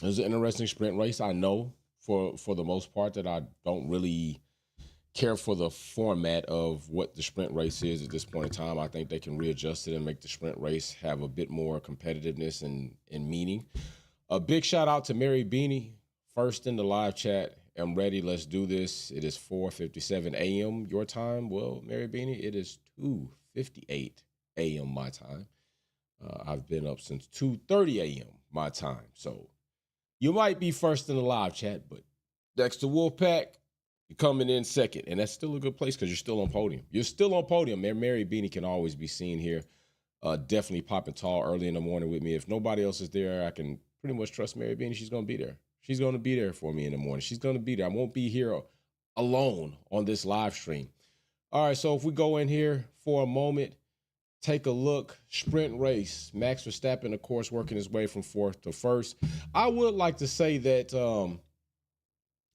It was an interesting sprint race. I know for the most part that I don't really care for the format of what the sprint race is at this point in time. I think they can readjust it and make the sprint race have a bit more competitiveness and meaning. A big shout out to Mary Beanie, first in the live chat. I'm ready. Let's do this. It is 4:57 a.m. your time. Well, Mary Beanie, it is 2:58 a.m. my time. I've been up since 2:30 a.m. my time. So you might be first in the live chat, but next to Wolfpack, you're coming in second. And that's still a good place because you're still on podium. You're still on podium. Man, Mary Beanie can always be seen here. Definitely popping tall early in the morning with me. If nobody else is there, I can pretty much trust Mary Beanie. She's going to be there. She's going to be there for me in the morning. She's going to be there. I won't be here alone on this live stream. All right, so if we go in here for a moment, take a look. Sprint race. Max Verstappen, of course, working his way from fourth to first. I would like to say that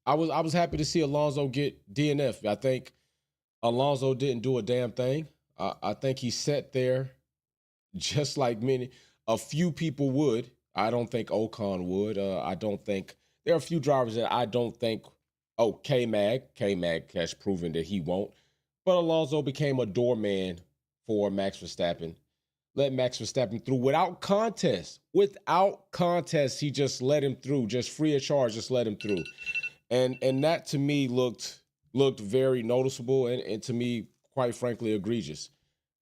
I was happy to see Alonso get DNF. I think Alonso didn't do a damn thing. I think he sat there just like a few people would. I don't think Ocon would. I don't think there are a few drivers that I don't think. Oh, K-Mag has proven that he won't. But Alonso became a doorman for Max Verstappen. Let Max Verstappen through without contest. Without contest, he just let him through, just free of charge, just let him through. And that to me looked very noticeable and to me, quite frankly, egregious.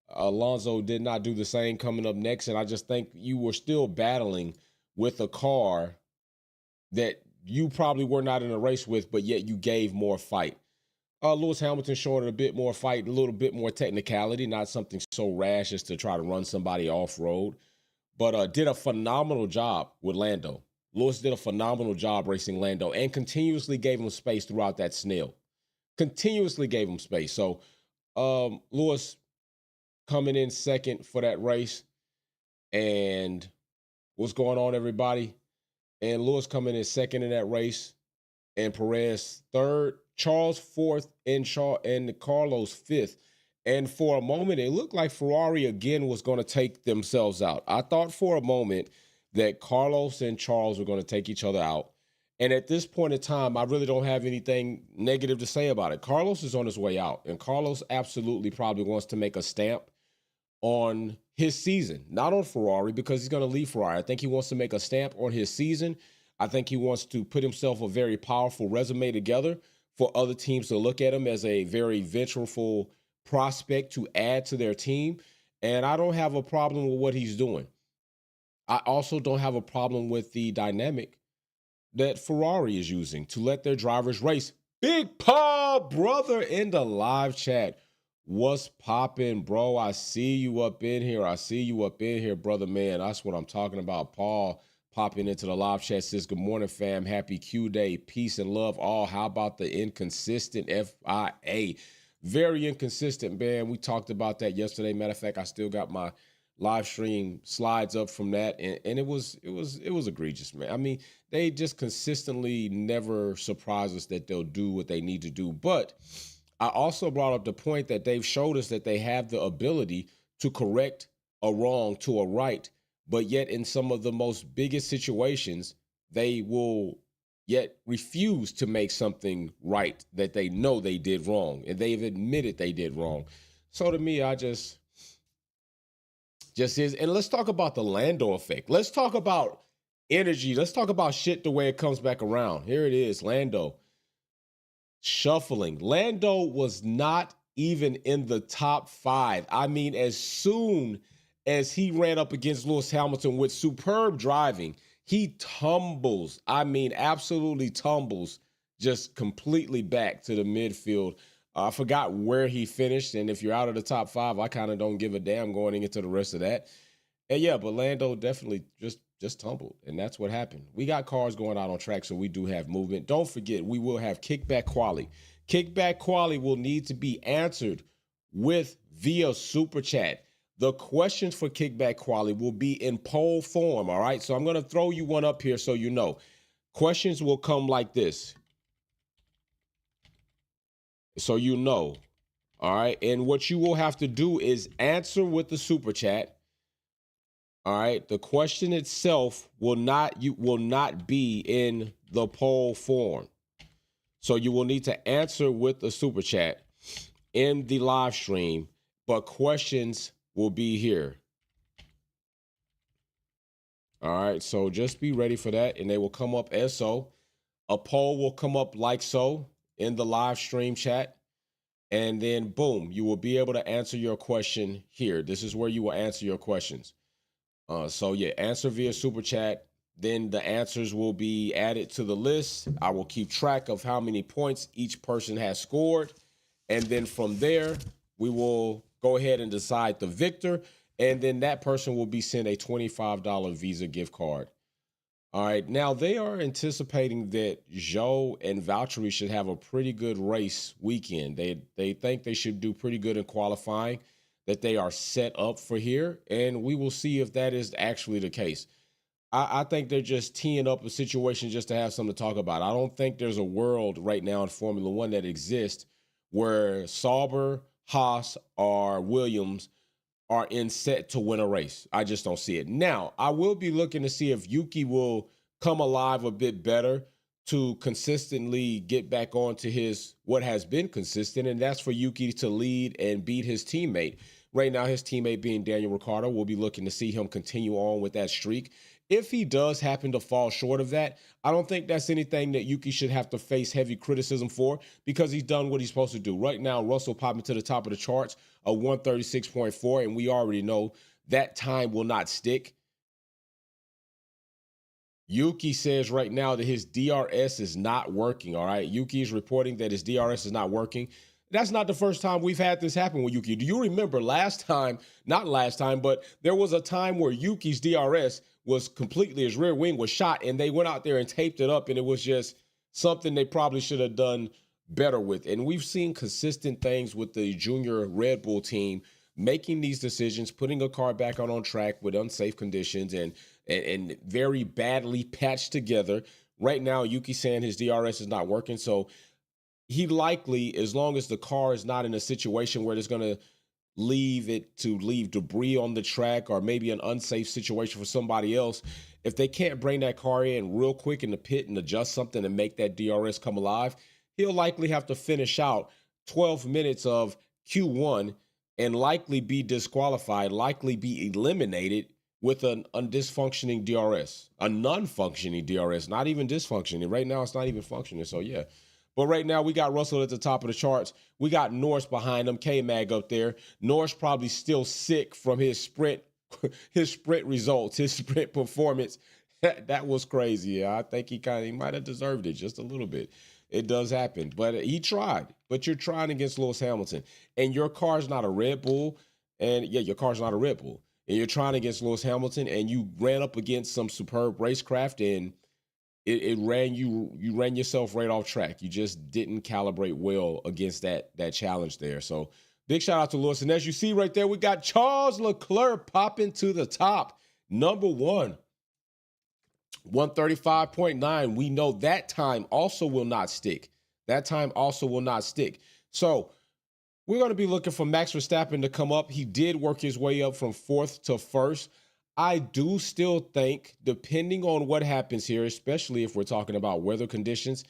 Alonso did not do the same coming up next, and I just think you were still battling with a car that you probably were not in a race with, but yet you gave more fight. Lewis Hamilton showed a bit more fight, a little bit more technicality, not something so rash as to try to run somebody off road, but did a phenomenal job with Lando. Lewis did a phenomenal job racing Lando and continuously gave him space throughout that snail. Continuously gave him space. So Lewis coming in second for that race. And what's going on, everybody? And Lewis coming in second in that race. And Perez third. Charles fourth. And Carlos fifth. And for a moment, it looked like Ferrari again was going to take themselves out. I thought for a moment that Carlos and Charles were going to take each other out. And at this point in time, I really don't have anything negative to say about it. Carlos is on his way out, and Carlos absolutely probably wants to make a stamp on his season, not on Ferrari, because he's going to leave Ferrari. I think he wants to make a stamp on his season. I think he wants to put himself a very powerful resume together for other teams to look at him as a very ventureful prospect to add to their team. And I don't have a problem with what he's doing. I also don't have a problem with the dynamic that Ferrari is using to let their drivers race. Big Paul, brother, in the live chat. What's popping, bro? I see you up in here. I see you up in here, brother, man. That's what I'm talking about. Paul popping into the live chat says, good morning, fam. Happy Q Day. Peace and love all. How about the inconsistent FIA? Very inconsistent, man. We talked about that yesterday. Matter of fact, I still got my live stream slides up from that, and it was egregious, man. I mean, they just consistently never surprise us that they'll do what they need to do. But I also brought up the point that they've showed us that they have the ability to correct a wrong to a right, but yet in some of the most biggest situations, they will yet refuse to make something right that they know they did wrong, and they've admitted they did wrong. So to me, I just is. And let's talk about the Lando effect. Let's talk about energy. Let's talk about shit the way it comes back around. Here it is, Lando. Shuffling. Lando was not even in the top 5. I mean, as soon as he ran up against Lewis Hamilton with superb driving, he tumbles. I mean, absolutely tumbles just completely back to the midfield. I forgot where he finished, and if you're out of the top 5, I kind of don't give a damn going into the rest of that. And yeah, but Lando definitely just tumbled, and that's what happened. We got cars going out on track, so we do have movement. Don't forget, we will have kickback quali. Kickback quali will need to be answered via super chat. The questions for kickback quali will be in poll form, all right? So I'm going to throw you one up here so you know. Questions will come like this. So you know, all right? And what you will have to do is answer with the super chat. All right. The question itself will not be in the poll form. So you will need to answer with a super chat in the live stream, but questions will be here. All right. So just be ready for that, and they will come up as so. A poll will come up like so in the live stream chat. And then boom, you will be able to answer your question here. This is where you will answer your questions. So yeah, answer via super chat. Then the answers will be added to the list. I will keep track of how many points each person has scored. And then from there, we will go ahead and decide the victor. And then that person will be sent a $25 Visa gift card. All right. Now they are anticipating that Zhou and Valtteri should have a pretty good race weekend. They think they should do pretty good in qualifying, that they are set up for here, and we will see if that is actually the case. I think they're just teeing up a situation just to have something to talk about. I don't think there's a world right now in Formula One that exists where Sauber, Haas, or Williams are in set to win a race. I just don't see it. Now, I will be looking to see if Yuki will come alive a bit better to consistently get back onto his what has been consistent, and that's for Yuki to lead and beat his teammate. Right now, his teammate being Daniel Ricciardo, we'll be looking to see him continue on with that streak. If he does happen to fall short of that, I don't think that's anything that Yuki should have to face heavy criticism for, because he's done what he's supposed to do. Right now, Russell popping to the top of the charts, a 136.4, and we already know that time will not stick. Yuki says right now that his DRS is not working, all right? Yuki is reporting that his DRS is not working. That's not the first time we've had this happen with Yuki. Do you remember last time, not last time, but there was a time where Yuki's DRS was completely, his rear wing was shot, and they went out there and taped it up, and it was just something they probably should have done better with. And we've seen consistent things with the junior Red Bull team making these decisions, putting a car back on track with unsafe conditions and very badly patched together. Right now, Yuki saying his DRS is not working, so he likely, as long as the car is not in a situation where it's going to leave debris on the track or maybe an unsafe situation for somebody else, if they can't bring that car in real quick in the pit and adjust something and make that DRS come alive, he'll likely have to finish out 12 minutes of Q1 and likely be disqualified, likely be eliminated with a dysfunctioning DRS, a non-functioning DRS, not even dysfunctioning. Right now, it's not even functioning. So, yeah. But right now, we got Russell at the top of the charts. We got Norris behind him, K-Mag up there. Norris probably still sick from his sprint results, his sprint performance. That was crazy. Yeah, I think he might have deserved it just a little bit. It does happen. But he tried. But you're trying against Lewis Hamilton. And your car's not a Red Bull. And, yeah, your car's not a Red Bull. And you're trying against Lewis Hamilton, and you ran up against some superb racecraft, and you ran yourself right off track. You just didn't calibrate well against that challenge there. So big shout out to Lewis. And as you see right there, we got Charles Leclerc popping to the top. Number one, 135.9. We know that time also will not stick. That time also will not stick. So we're going to be looking for Max Verstappen to come up. He did work his way up from fourth to first. I do still think, depending on what happens here, especially if we're talking about weather conditions,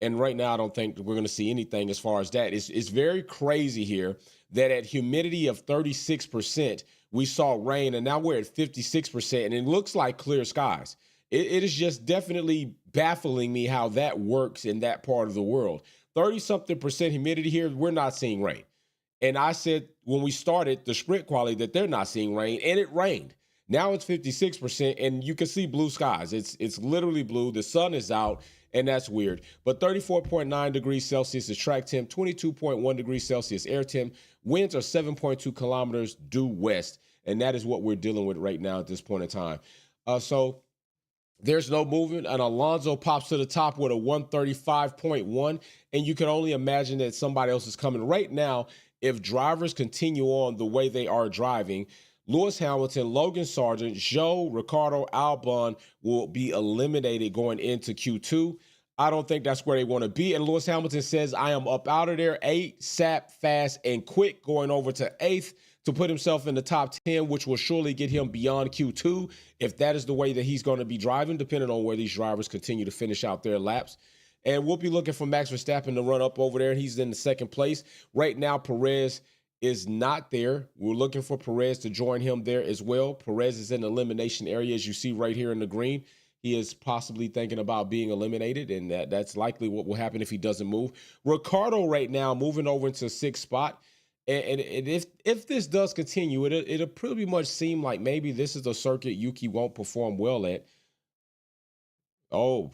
and right now I don't think we're going to see anything as far as that. It's very crazy here that at humidity of 36%, we saw rain, and now we're at 56%, and it looks like clear skies. It is just definitely baffling me how that works in that part of the world. 30-something% humidity here, we're not seeing rain. And I said when we started the sprint quality that they're not seeing rain, and it rained. Now it's 56%, and you can see blue skies. It's literally blue. The sun is out, and that's weird. But 34.9 degrees Celsius is track temp, 22.1 degrees Celsius air temp. Winds are 7.2 kilometers due west, and that is what we're dealing with right now at this point in time. So there's no movement, and Alonso pops to the top with a 135.1, and you can only imagine that somebody else is coming. Right now, if drivers continue on the way they are driving, Lewis Hamilton, Logan Sargent, Zhou, Ricciardo, Albon will be eliminated going into Q2. I don't think that's where they want to be. And Lewis Hamilton says, I am up out of there, ASAP, fast and quick, going over to 8th to put himself in the top 10, which will surely get him beyond Q2 if that is the way that he's going to be driving, depending on where these drivers continue to finish out their laps. And we'll be looking for Max Verstappen to run up over there. He's in the second place. Right now, Perez is not there. We're looking for Perez to join him there as well. Perez is in the elimination area, as you see right here in the green. He is possibly thinking about being eliminated, and that's likely what will happen if he doesn't move. Ricciardo right now moving over into sixth spot. And if this does continue, it'll pretty much seem like maybe this is the circuit Yuki won't perform well at. Oh,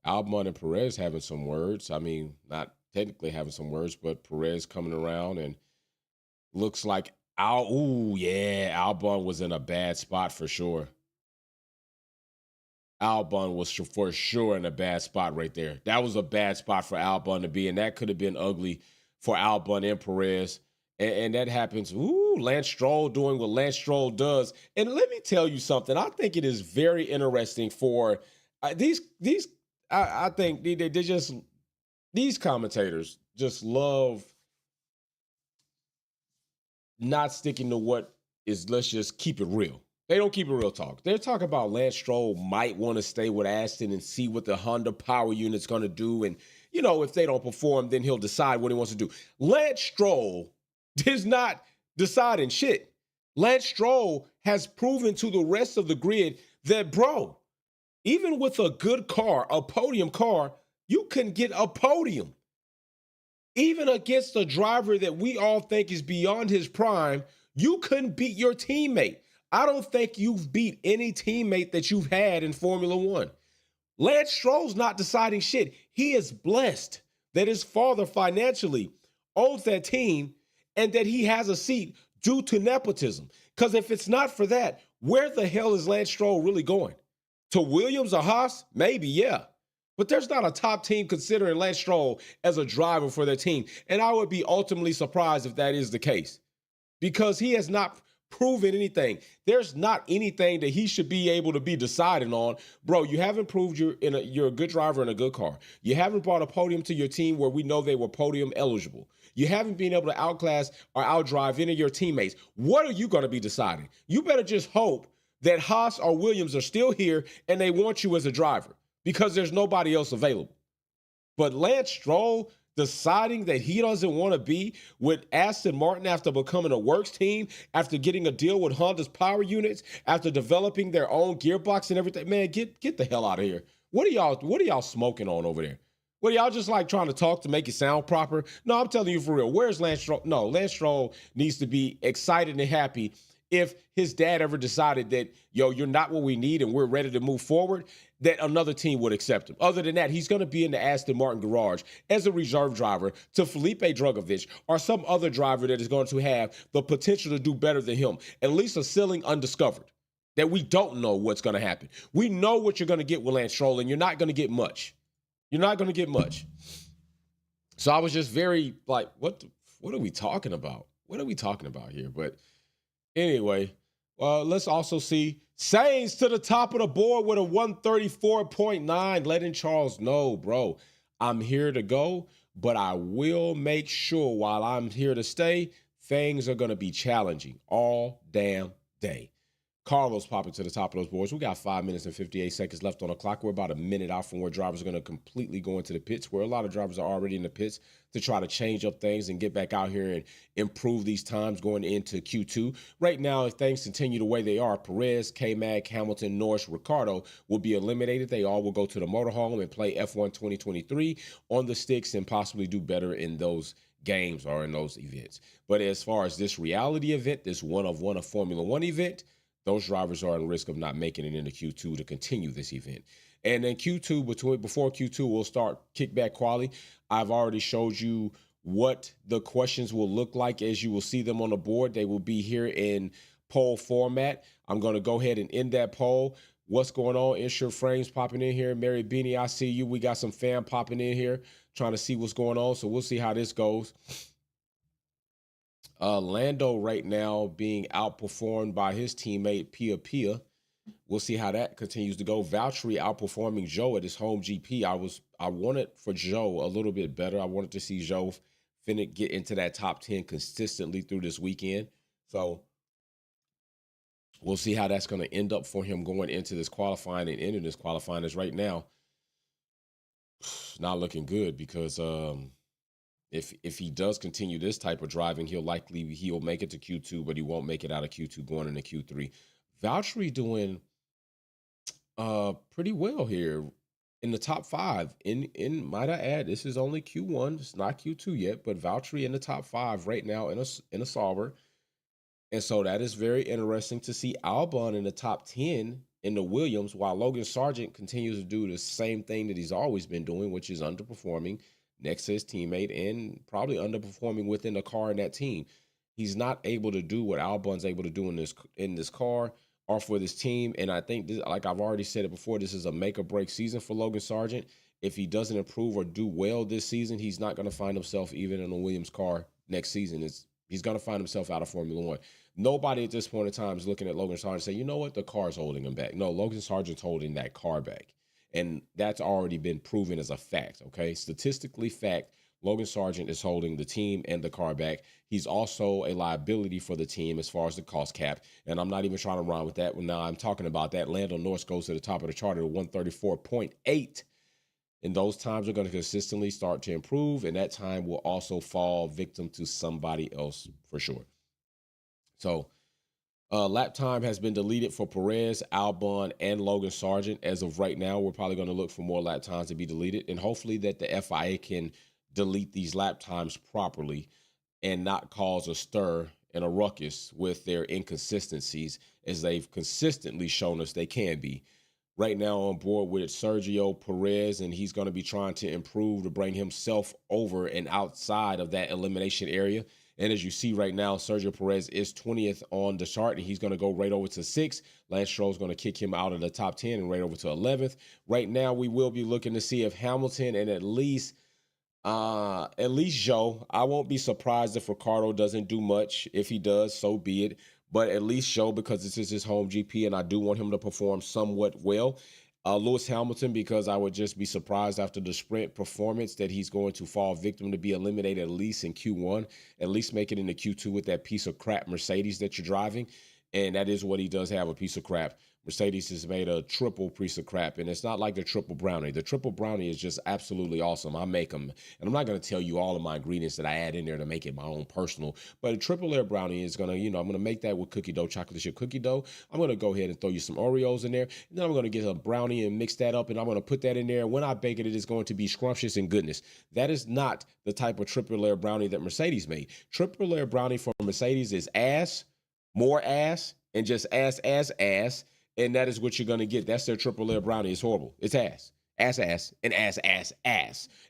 Albon and Perez having some words. I mean, not technically having some words, but Perez coming around and looks like Albon was in a bad spot for sure. Albon was for sure in a bad spot right there. That was a bad spot for Albon to be, and that could have been ugly for Albon and Perez. And that happens. Lance Stroll doing what Lance Stroll does. And let me tell you something. I think it is very interesting for these. I think these commentators just love not sticking to what is. Let's just keep it real. They don't keep it real talk. They're talking about Lance Stroll might want to stay with Aston and see what the Honda power unit's going to do. And, if they don't perform, then he'll decide what he wants to do. Lance Stroll is not deciding shit. Lance Stroll has proven to the rest of the grid that, bro, even with a good car, a podium car, you can get a podium. Even against a driver that we all think is beyond his prime, you couldn't beat your teammate. I don't think you've beat any teammate that you've had in Formula One. Lance Stroll's not deciding shit. He is blessed that his father financially owns that team and that he has a seat due to nepotism. Because if it's not for that, where the hell is Lance Stroll really going? To Williams or Haas? Maybe, yeah. But there's not a top team considering Lance Stroll as a driver for their team. And I would be ultimately surprised if that is the case. Because he has not proven anything. There's not anything that he should be able to be deciding on. Bro, you haven't proved you're a good driver in a good car. You haven't brought a podium to your team where we know they were podium eligible. You haven't been able to outclass or outdrive any of your teammates. What are you going to be deciding? You better just hope that Haas or Williams are still here and they want you as a driver because there's nobody else available. But Lance Stroll deciding that he doesn't want to be with Aston Martin after becoming a works team, after getting a deal with Honda's power units, after developing their own gearbox and everything, man, get the hell out of here. What are y'all smoking on over there? What, y'all just like trying to talk to make it sound proper? No, I'm telling you for real. Where's Lance Stroll? No, Lance Stroll needs to be excited and happy if his dad ever decided that, you're not what we need and we're ready to move forward, that another team would accept him. Other than that, he's going to be in the Aston Martin garage as a reserve driver to Felipe Drugovich or some other driver that is going to have the potential to do better than him. At least a ceiling undiscovered that we don't know what's going to happen. We know what you're going to get with Lance Stroll, and you're not going to get much. You're not going to get much. So I was just very like, what are we talking about? What are we talking about here? But anyway, let's also see Sainz to the top of the board with a 134.9, letting Charles know, bro, I'm here to go, but I will make sure while I'm here to stay, things are going to be challenging all damn day. Carlos popping to the top of those boards. We got 5 minutes and 58 seconds left on the clock. We're about a minute out from where drivers are going to completely go into the pits, where a lot of drivers are already in the pits to try to change up things and get back out here and improve these times going into Q2. Right now, if things continue the way they are, Perez, K-Mag, Hamilton, Norris, Ricciardo will be eliminated. They all will go to the motorhome and play F1 2023 on the sticks and possibly do better in those games or in those events. But as far as this reality event, this one-of-one of Formula One event, those drivers are at risk of not making it into Q2 to continue this event. And then Q2, before Q2, we'll start kickback quali. I've already showed you what the questions will look like as you will see them on the board. They will be here in poll format. I'm going to go ahead and end that poll. What's going on? Insure Frames popping in here. Mary Beanie, I see you. We got some fam popping in here trying to see what's going on. So we'll see how this goes. Lando right now being outperformed by his teammate Pia Pia. We'll see how that continues to go. Valtteri outperforming Joe at his home GP. I wanted for Joe a little bit better. I wanted to see Joe finna get into that top 10 consistently through this weekend. So we'll see how that's going to end up for him going into this qualifying and ending this qualifying. As right now, not looking good because if he does continue this type of driving, he'll make it to Q2, but he won't make it out of Q2 going into Q3. Valtteri doing pretty well here in the top 5. In might I add, this is only Q1, it's not Q2 yet, but Valtteri in the top 5 right now in a Sauber. And so that is very interesting to see Albon in the top 10 in the Williams, while Logan Sargent continues to do the same thing that he's always been doing, which is underperforming next to his teammate and probably underperforming within the car in that team. He's not able to do what Albon's able to do in this car or for this team. And I think, like I've already said it before, this is a make or break season for Logan Sargent. If he doesn't improve or do well this season, he's not going to find himself even in a Williams car next season. He's going to find himself out of Formula One. Nobody at this point in time is looking at Logan Sargent and saying, you know what, the car's holding him back. No, Logan Sargent's holding that car back. And that's already been proven as a fact, okay? Statistically fact, Logan Sargent is holding the team and the car back. He's also a liability for the team as far as the cost cap. And I'm not even trying to rhyme with that. Now I'm talking about that. Lando Norris goes to the top of the chart at 134.8. And those times are going to consistently start to improve. And that time will also fall victim to somebody else for sure. So lap time has been deleted for Perez, Albon, and Logan Sargent. As of right now, we're probably going to look for more lap times to be deleted. And hopefully that the FIA can delete these lap times properly and not cause a stir and a ruckus with their inconsistencies, as they've consistently shown us they can be. Right now on board with Sergio Perez, and he's going to be trying to improve to bring himself over and outside of that elimination area. And as you see right now, Sergio Perez is 20th on the chart, and he's going to go right over to 6th. Lance Stroll is going to kick him out of the top 10 and right over to 11th. Right now, we will be looking to see if Hamilton and at least Joe, I won't be surprised if Ricardo doesn't do much. If he does, so be it. But at least Joe, because this is his home GP, and I do want him to perform somewhat well. Lewis Hamilton, because I would just be surprised after the sprint performance that he's going to fall victim to be eliminated at least in Q1, at least make it into Q2 with that piece of crap Mercedes that you're driving. And that is what he does have, a piece of crap. Mercedes has made a triple piece of crap, and it's not like the triple brownie. The triple brownie is just absolutely awesome. I make them, and I'm not going to tell you all of my ingredients that I add in there to make it my own personal, but a triple layer brownie is going to, I'm going to make that with cookie dough, chocolate chip cookie dough. I'm going to go ahead and throw you some Oreos in there, and then I'm going to get a brownie and mix that up, and I'm going to put that in there. When I bake it, it is going to be scrumptious and goodness. That is not the type of triple layer brownie that Mercedes made. Triple layer brownie from Mercedes is ass, more ass, and just ass. And that is what you're going to get. That's their triple layer brownie. It's horrible. It's ass, and ass.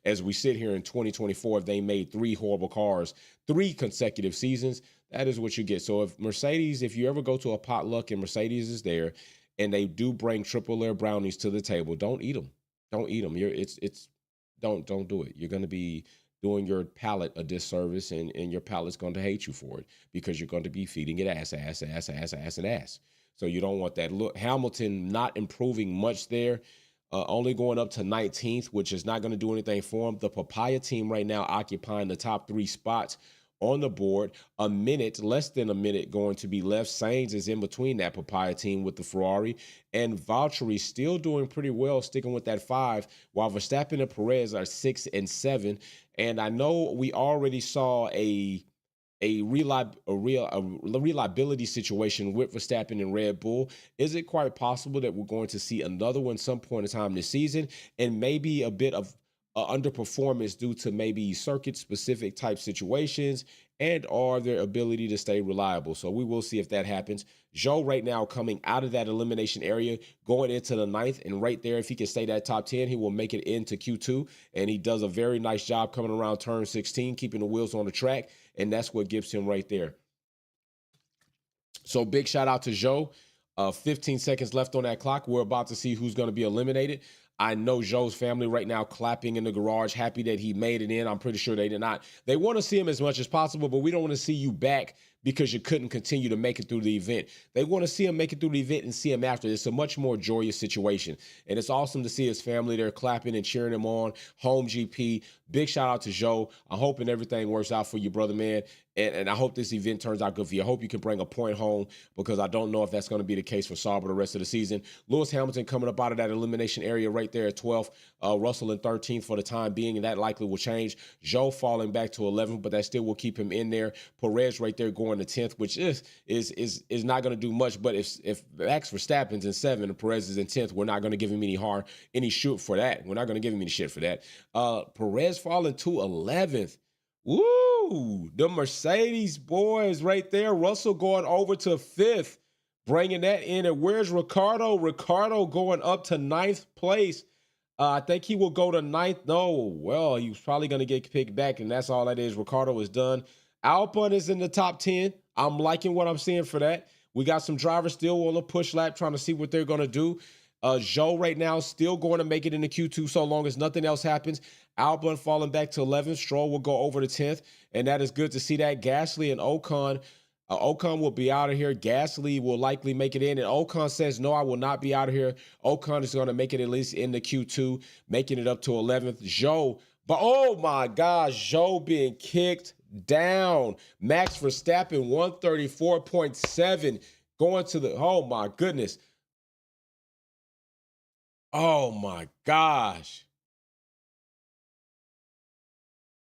As we sit here in 2024, they made 3 horrible cars, 3 consecutive seasons. That is what you get. So if you ever go to a potluck and Mercedes is there and they do bring triple layer brownies to the table, don't eat them. Don't eat them. Don't do it. You're going to be doing your palate a disservice, and your palate's going to hate you for it, because you're going to be feeding it ass, and ass. So you don't want that. Look, Hamilton not improving much there, only going up to 19th, which is not going to do anything for him. The Papaya team right now occupying the top 3 spots on the board. Less than a minute going to be left. Sainz is in between that Papaya team with the Ferrari, and Valtteri still doing pretty well, sticking with that 5, while Verstappen and Perez are 6 and 7. And I know we already saw a reliability situation with Verstappen and Red Bull. Is it quite possible that we're going to see another one some point in time this season, and maybe a bit of underperformance due to maybe circuit-specific type situations and or their ability to stay reliable? So we will see if that happens. Joe right now coming out of that elimination area, going into the 9th, and right there, if he can stay that top 10, he will make it into Q2, and he does a very nice job coming around turn 16, keeping the wheels on the track, and that's what gives him right there. So big shout out to Joe. 15 seconds left on that clock. We're about to see who's going to be eliminated. I know Joe's family right now clapping in the garage, happy that he made it in. I'm pretty sure they did not. They want to see him as much as possible, but we don't want to see you back because you couldn't continue to make it through the event. They want to see him make it through the event and see him after. It's a much more joyous situation. And it's awesome to see his family there clapping and cheering him on. Home GP. Big shout out to Joe. I'm hoping everything works out for you, brother, man. And I hope this event turns out good for you. I hope you can bring a point home, because I don't know if that's going to be the case for Sauber the rest of the season. Lewis Hamilton coming up out of that elimination area right there at 12th. Russell in 13th for the time being, and that likely will change. Joe falling back to 11th, but that still will keep him in there. Perez right there going to 10th, which is not going to do much. But if Max Verstappen's in 7th and Perez is in 10th, we're not going to give him any shoot for that. We're not going to give him any shit for that. Perez falling to 11th. Woo! The Mercedes boys right there. Russell going over to 5th, bringing that in. And where's Ricardo? Ricardo going up to 9th place. I think he will go to 9th. No, well, he was probably going to get picked back, and that's all that is. Ricardo is done. Albon is in the top 10. I'm liking what I'm seeing for that. We got some drivers still on a push lap trying to see what they're going to do. Joe right now still going to make it into Q2 so long as nothing else happens. Albon falling back to 11th. Stroll will go over to 10th, and that is good to see that. Gasly and Ocon. Ocon will be out of here. Gasly will likely make it in, and Ocon says, no, I will not be out of here. Ocon is going to make it at least in the Q2, making it up to 11th. Joe, but oh my gosh, Joe being kicked down. Max Verstappen, 134.7, going to the, oh my goodness. Oh my gosh.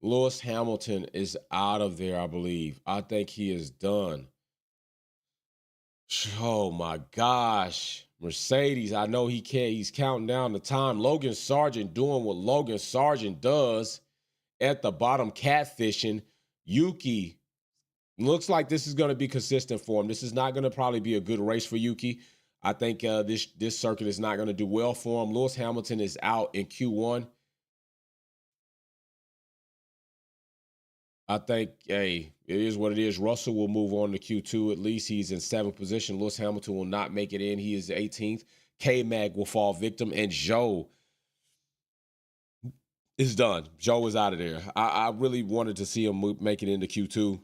Lewis Hamilton is out of there, I believe. I think he is done. Oh my gosh. Mercedes, I know he can't. He's counting down the time. Logan Sargent doing what Logan Sargent does at the bottom, catfishing. Yuki, looks like this is going to be consistent for him. This is not going to probably be a good race for Yuki. I think this circuit is not going to do well for him. Lewis Hamilton is out in Q1. I think, hey, it is what it is. Russell will move on to Q2. At least he's in 7th position. Lewis Hamilton will not make it in. He is 18th. K-Mag will fall victim. And Joe is done. Joe is out of there. I really wanted to see him make it into Q2,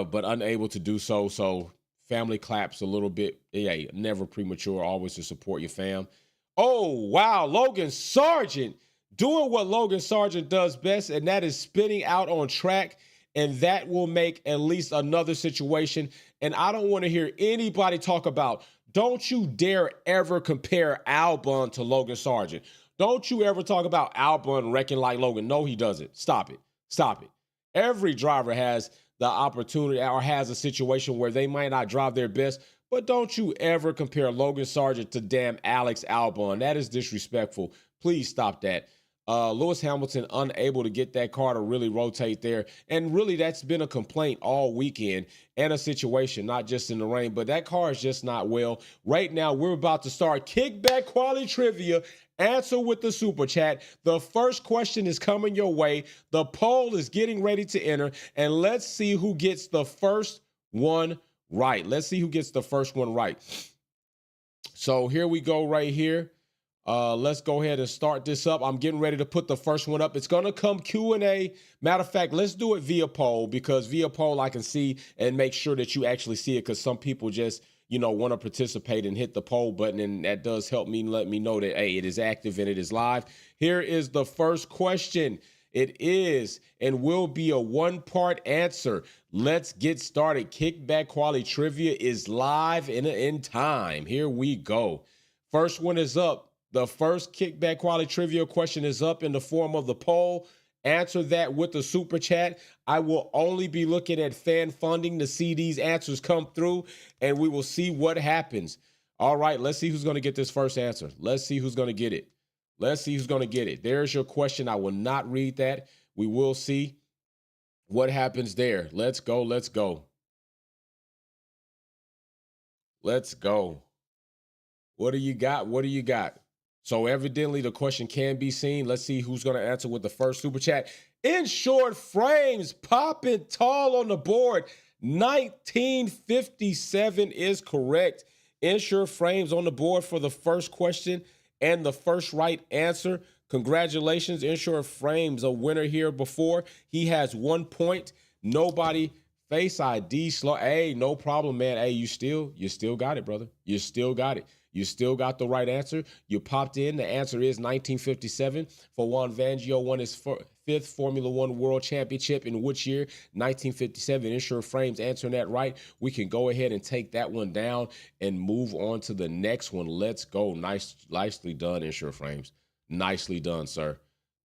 but unable to do so. So family claps a little bit. Hey, never premature. Always to support your fam. Oh, wow. Logan Sargent doing what Logan Sargent does best, and that is spinning out on track, and that will make at least another situation. And I don't want to hear anybody talk about, don't you dare ever compare Albon to Logan Sargent. Don't you ever talk about Albon wrecking like Logan. No, he doesn't. Stop it. Stop it. Every driver has the opportunity or has a situation where they might not drive their best, but don't you ever compare Logan Sargent to damn Alex Albon. That is disrespectful. Please stop that. Lewis Hamilton unable to get that car to really rotate there. And really, that's been a complaint all weekend and a situation, not just in the rain, but that car is just not well. Right now, we're about to start Kickback Quality Trivia. Answer with the super chat. The first question is coming your way. The poll is getting ready to enter, and let's see who gets the first one right. Let's see who gets the first one right. So here we go right here. Let's go ahead and start this up. I'm getting ready to put the first one up. It's going to come Q&A. Matter of fact, let's do it via poll, because via poll I can see and make sure that you actually see it, because some people just, want to participate and hit the poll button, and that does help me let me know that, hey, it is active and it is live. Here is the first question. It is and will be a one-part answer. Let's get started. Kickback Quality Trivia is live in time. Here we go. First one is up. The first Kickback Quality Trivia question is up in the form of the poll. Answer that with the super chat. I will only be looking at fan funding to see these answers come through, and we will see what happens. All right, let's see who's going to get this first answer. Let's see who's going to get it. Let's see who's going to get it. There's your question. I will not read that. We will see what happens there. Let's go. Let's go. Let's go. What do you got? What do you got? So evidently the question can be seen. Let's see who's going to answer with the first super chat. In short frames, popping tall on the board. 1957 is correct. In short frames on the board for the first question and the first right answer. Congratulations. In short frames, a winner here before. He has 1 point. Nobody Face ID slow. Hey, no problem, man. Hey, you still got it, brother. You still got it. You still got the right answer. You popped in. The answer is 1957. For Juan Fangio won his fifth Formula One World Championship in which year? 1957. Ensure Frames answering that right. We can go ahead and take that one down and move on to the next one. Let's go. Nicely done, Ensure Frames. Nicely done, sir.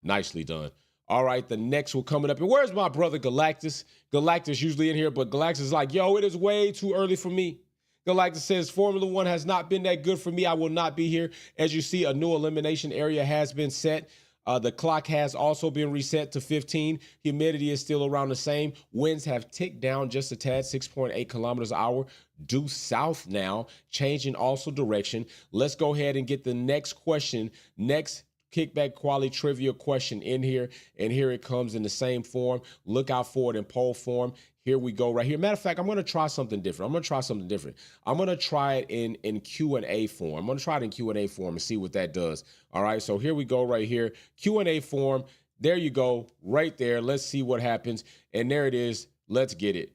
Nicely done. All right, the next one coming up. And where's my brother Galactus? Galactus usually in here, but Galactus is like, yo, it is way too early for me. Galactus says, Formula One has not been that good for me. I will not be here. As you see, a new elimination area has been set. The clock has also been reset to 15. Humidity is still around the same. Winds have ticked down just a tad, 6.8 kilometers an hour, due south now, changing also direction. Let's go ahead and get the next question. Next Kickback Qualy trivia question in here, and here it comes in the same form. Look out for it in poll form. Here we go right here. Matter of fact, I'm going to try something different. I'm going to try it in Q&A form. I'm going to try it in Q&A form and see what that does. All right, so here we go right here. Q&A form. There you go, right there. Let's see what happens. And there it is. Let's get it.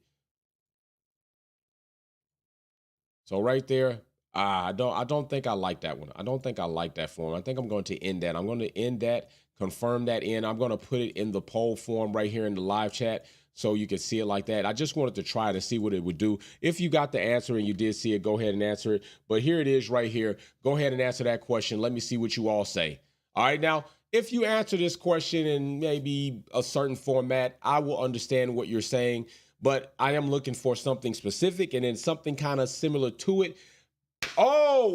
So right there, I don't think I like that one. I don't think I like that form. I think I'm going to end that. I'm going to end that, confirm that in. I'm going to put it in the poll form right here in the live chat so you can see it like that. I just wanted to try to see what it would do. If you got the answer and you did see it, go ahead and answer it. But here it is right here. Go ahead and answer that question. Let me see what you all say. All right, now, if you answer this question in maybe a certain format, I will understand what you're saying. But I am looking for something specific and then something kind of similar to it. Oh,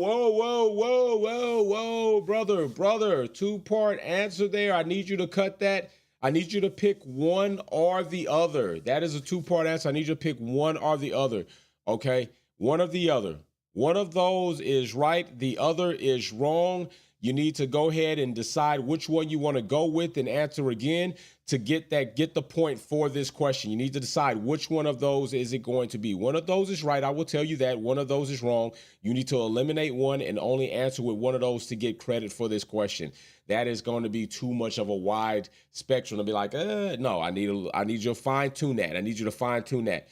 whoa, brother. Two-part answer there. I need you to cut that. I need you to pick one or the other. That is a two-part answer. I need you to pick one or the other, okay? One or the other. One of those is right. The other is wrong. You need to go ahead and decide which one you want to go with and answer again to get the point for this question. You need to decide which one of those is it going to be. One of those is right. I will tell you that. One of those is wrong. You need to eliminate one and only answer with one of those to get credit for this question. That is going to be too much of a wide spectrum to be like, no, I need you to fine-tune that. I need you to fine-tune that.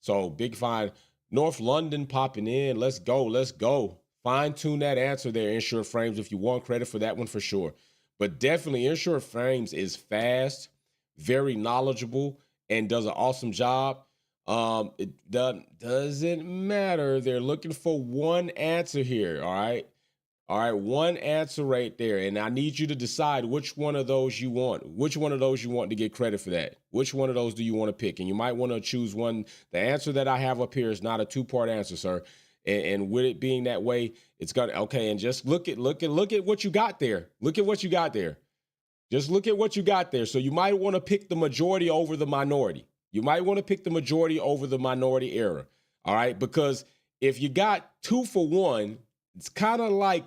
So Big Fine, North London popping in. Let's go. Fine-tune that answer there, Ensure Frames, if you want credit for that one for sure. But definitely, Ensure Frames is fast, very knowledgeable, and does an awesome job. It doesn't matter. They're looking for one answer here, all right? All right, one answer right there. And I need you to decide which one of those you want. Which one of those you want to get credit for that. Which one of those do you want to pick? And you might want to choose one. The answer that I have up here is not a two-part answer, sir. And with it being that way, it's gonna okay. And just look at what you got there. Look at what you got there. Just look at what you got there. So you might want to pick the majority over the minority. You might want to pick the majority over the minority error. All right, because if you got 2 for 1, it's kind of like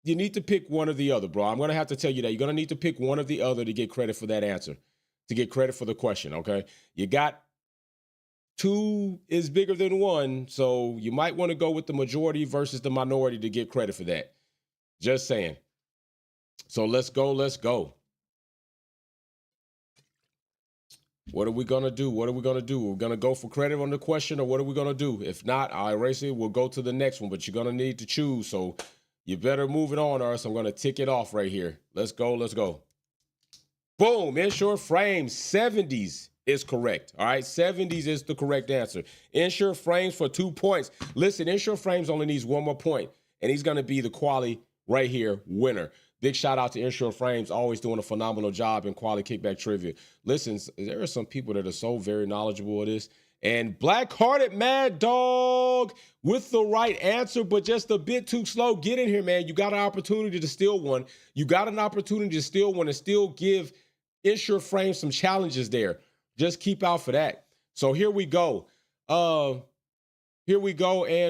you need to pick one or the other, bro. I'm gonna have to tell you that you're gonna need to pick one or the other to get credit for that answer, to get credit for the question. Okay, you got 2 is bigger than 1, so you might want to go with the majority versus the minority to get credit for that. Just saying. So let's go. What are we going to do? We're going to go for credit on the question, or what are we going to do? If not, I'll erase it. We'll go to the next one, but you're going to need to choose, so you better move it on, or else I'm going to tick it off right here. Let's go. Boom, Ensure Frames, 70s. Is correct. All right, 70s is the correct answer. Ensure Frames for 2 points. Listen, Ensure Frames only needs 1 more point, and he's going to be the Qualy right here winner. Big shout out to Ensure Frames, always doing a phenomenal job in Qualy Kickback Trivia. Listen, there are some people that are so very knowledgeable of this. And Black-Hearted Mad Dog with the right answer, but just a bit too slow. Get in here, man. You got an opportunity to steal one. And still give Ensure Frames some challenges there. Just keep out for that. So here we go. And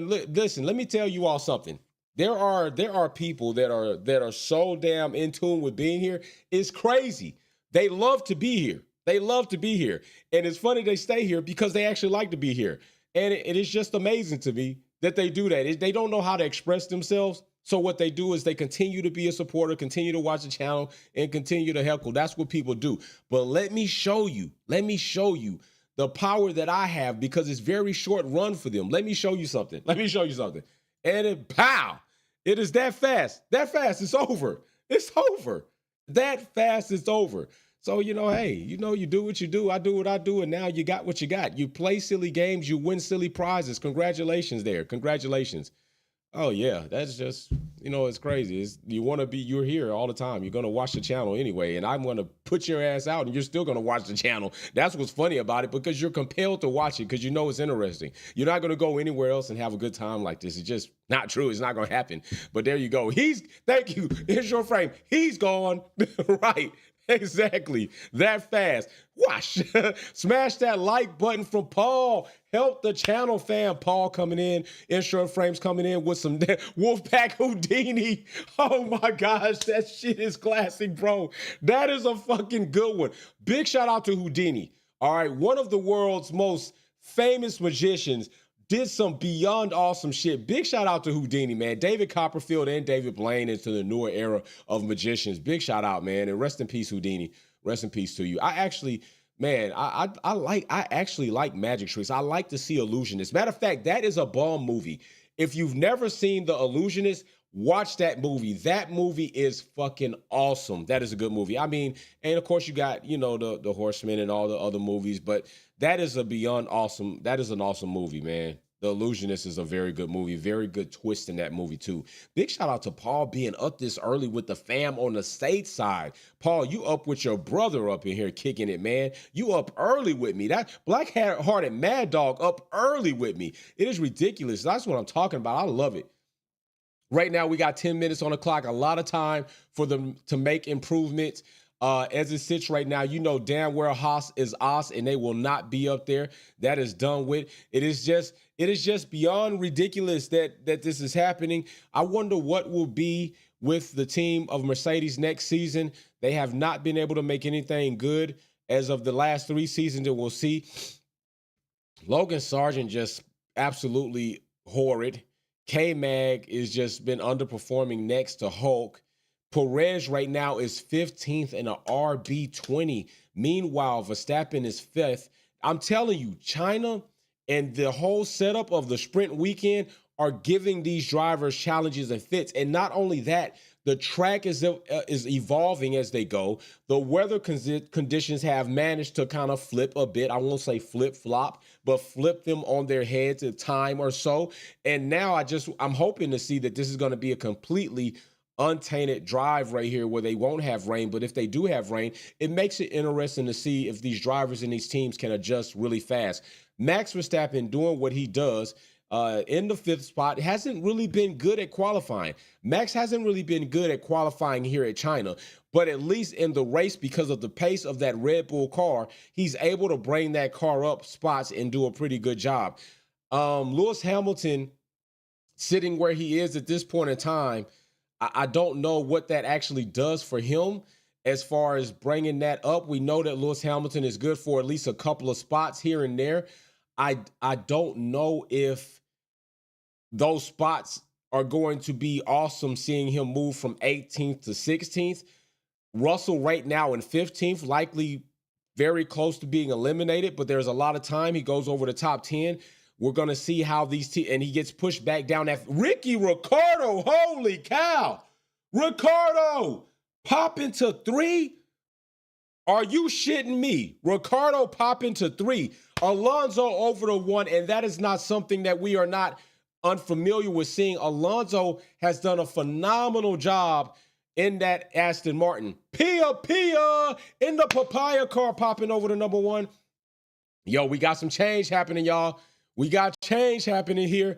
listen, let me tell you all something. There are people that are so damn in tune with being here. It's crazy. They love to be here. And it's funny they stay here because they actually like to be here. And it is just amazing to me that they do that. They don't know how to express themselves. So what they do is they continue to be a supporter, continue to watch the channel, and continue to heckle. That's what people do. But let me show you the power that I have because it's very short run for them. Let me show you something. Let me show you something. And it, pow, it is that fast. That fast, it's over. It's over. That fast, it's over. So, hey, you do what you do. I do what I do. And now you got what you got. You play silly games. You win silly prizes. Congratulations there. Congratulations. Oh yeah, that's just it's crazy. You're here all the time. You're gonna watch the channel anyway, and I'm gonna put your ass out, and you're still gonna watch the channel. That's what's funny about it because you're compelled to watch it because it's interesting. You're not gonna go anywhere else and have a good time like this. It's just not true. It's not gonna happen. But there you go. Thank you. Here's your frame. He's gone. Right. Exactly. That fast. Wash. Smash that like button from Paul. Help the channel, fam. Paul coming in. Insurance Frames coming in with some Wolfpack Houdini. Oh my gosh. That shit is classic, bro. That is a fucking good one. Big shout out to Houdini. All right. One of the world's most famous magicians. Did some beyond awesome shit. Big shout out to Houdini, man. David Copperfield and David Blaine into the newer era of magicians. Big shout out, man. And rest in peace, Houdini. Rest in peace to you. I actually like magic tricks. I like to see illusionists. Matter of fact, that is a bomb movie. If you've never seen The Illusionist, watch that movie. That movie is fucking awesome. That is a good movie. I mean, and of course you got, the Horsemen and all the other movies, but that is an awesome movie, man. The Illusionist is a very good movie. Very good twist in that movie, too. Big shout out to Paul being up this early with the fam on the state side. Paul, you up with your brother up in here kicking it, man. You up early with me. That black-hearted mad dog up early with me. It is ridiculous. That's what I'm talking about. I love it. Right now, we got 10 minutes on the clock. A lot of time for them to make improvements. As it sits right now, damn well Haas is Haas, and they will not be up there. That is done with. It is just beyond ridiculous that this is happening. I wonder what will be with the team of Mercedes next season. They have not been able to make anything good as of the last 3 seasons, and we'll see. Logan Sargent just absolutely horrid. K-Mag is just been underperforming next to Hulk. Perez right now is 15th in an RB20. Meanwhile, Verstappen is 5th. I'm telling you, China and the whole setup of the sprint weekend are giving these drivers challenges and fits. And not only that, the track is evolving as they go. The weather conditions have managed to kind of flip a bit. I won't say flip-flop, but flip them on their heads a time or so. And now I'm hoping to see that this is going to be a completely untainted drive right here where they won't have rain. But if they do have rain, it makes it interesting to see if these drivers and these teams can adjust really fast. Max Verstappen doing what he does in the 5th spot hasn't really been good at qualifying. Max hasn't really been good at qualifying here at China, but at least in the race, because of the pace of that Red Bull car, he's able to bring that car up spots and do a pretty good job. Lewis Hamilton sitting where he is at this point in time, I don't know what that actually does for him as far as bringing that up. We know that Lewis Hamilton is good for at least a couple of spots here and there. I don't know if those spots are going to be awesome, seeing him move from 18th to 16th. Russell right now in 15th, likely very close to being eliminated, but there's a lot of time. He goes over the top 10. We're going to see how and he gets pushed back down. Ricky Ricardo, holy cow. Ricardo, pop into 3? Are you shitting me? Ricardo pop into 3. Alonso over to 1, and that is not something that we are not unfamiliar with seeing. Alonso has done a phenomenal job in that Aston Martin. Pia in the papaya car popping over to number 1. Yo, we got some change happening, y'all. We got change happening here.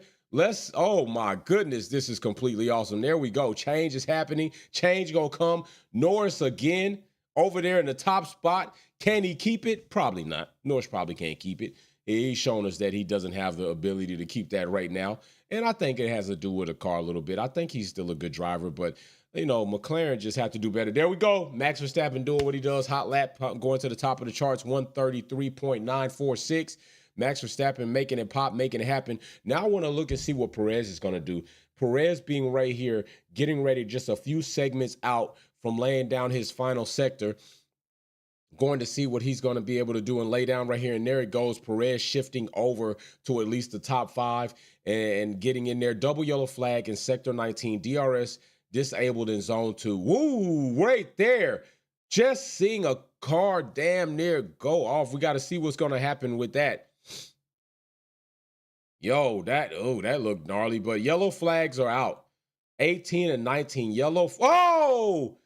Oh my goodness, this is completely awesome. There we go. Change is happening. Change gonna come. Norris again over there in the top spot. Can he keep it? Probably not. Norris probably can't keep it. He's shown us that he doesn't have the ability to keep that right now. And I think it has to do with the car a little bit. I think he's still a good driver, but McLaren just have to do better. There we go. Max Verstappen doing what he does. Hot lap going to the top of the charts, 133.946. Max Verstappen making it pop, making it happen. Now I want to look and see what Perez is going to do. Perez being right here, getting ready just a few segments out from laying down his final sector. Going to see what he's going to be able to do and lay down right here. And there it goes. Perez shifting over to at least the top 5 and getting in there. Double yellow flag in sector 19. DRS disabled in zone 2. Woo, right there. Just seeing a car damn near go off. We got to see what's going to happen with that. Yo, that looked gnarly, but yellow flags are out. 18 and 19 yellow. Oh,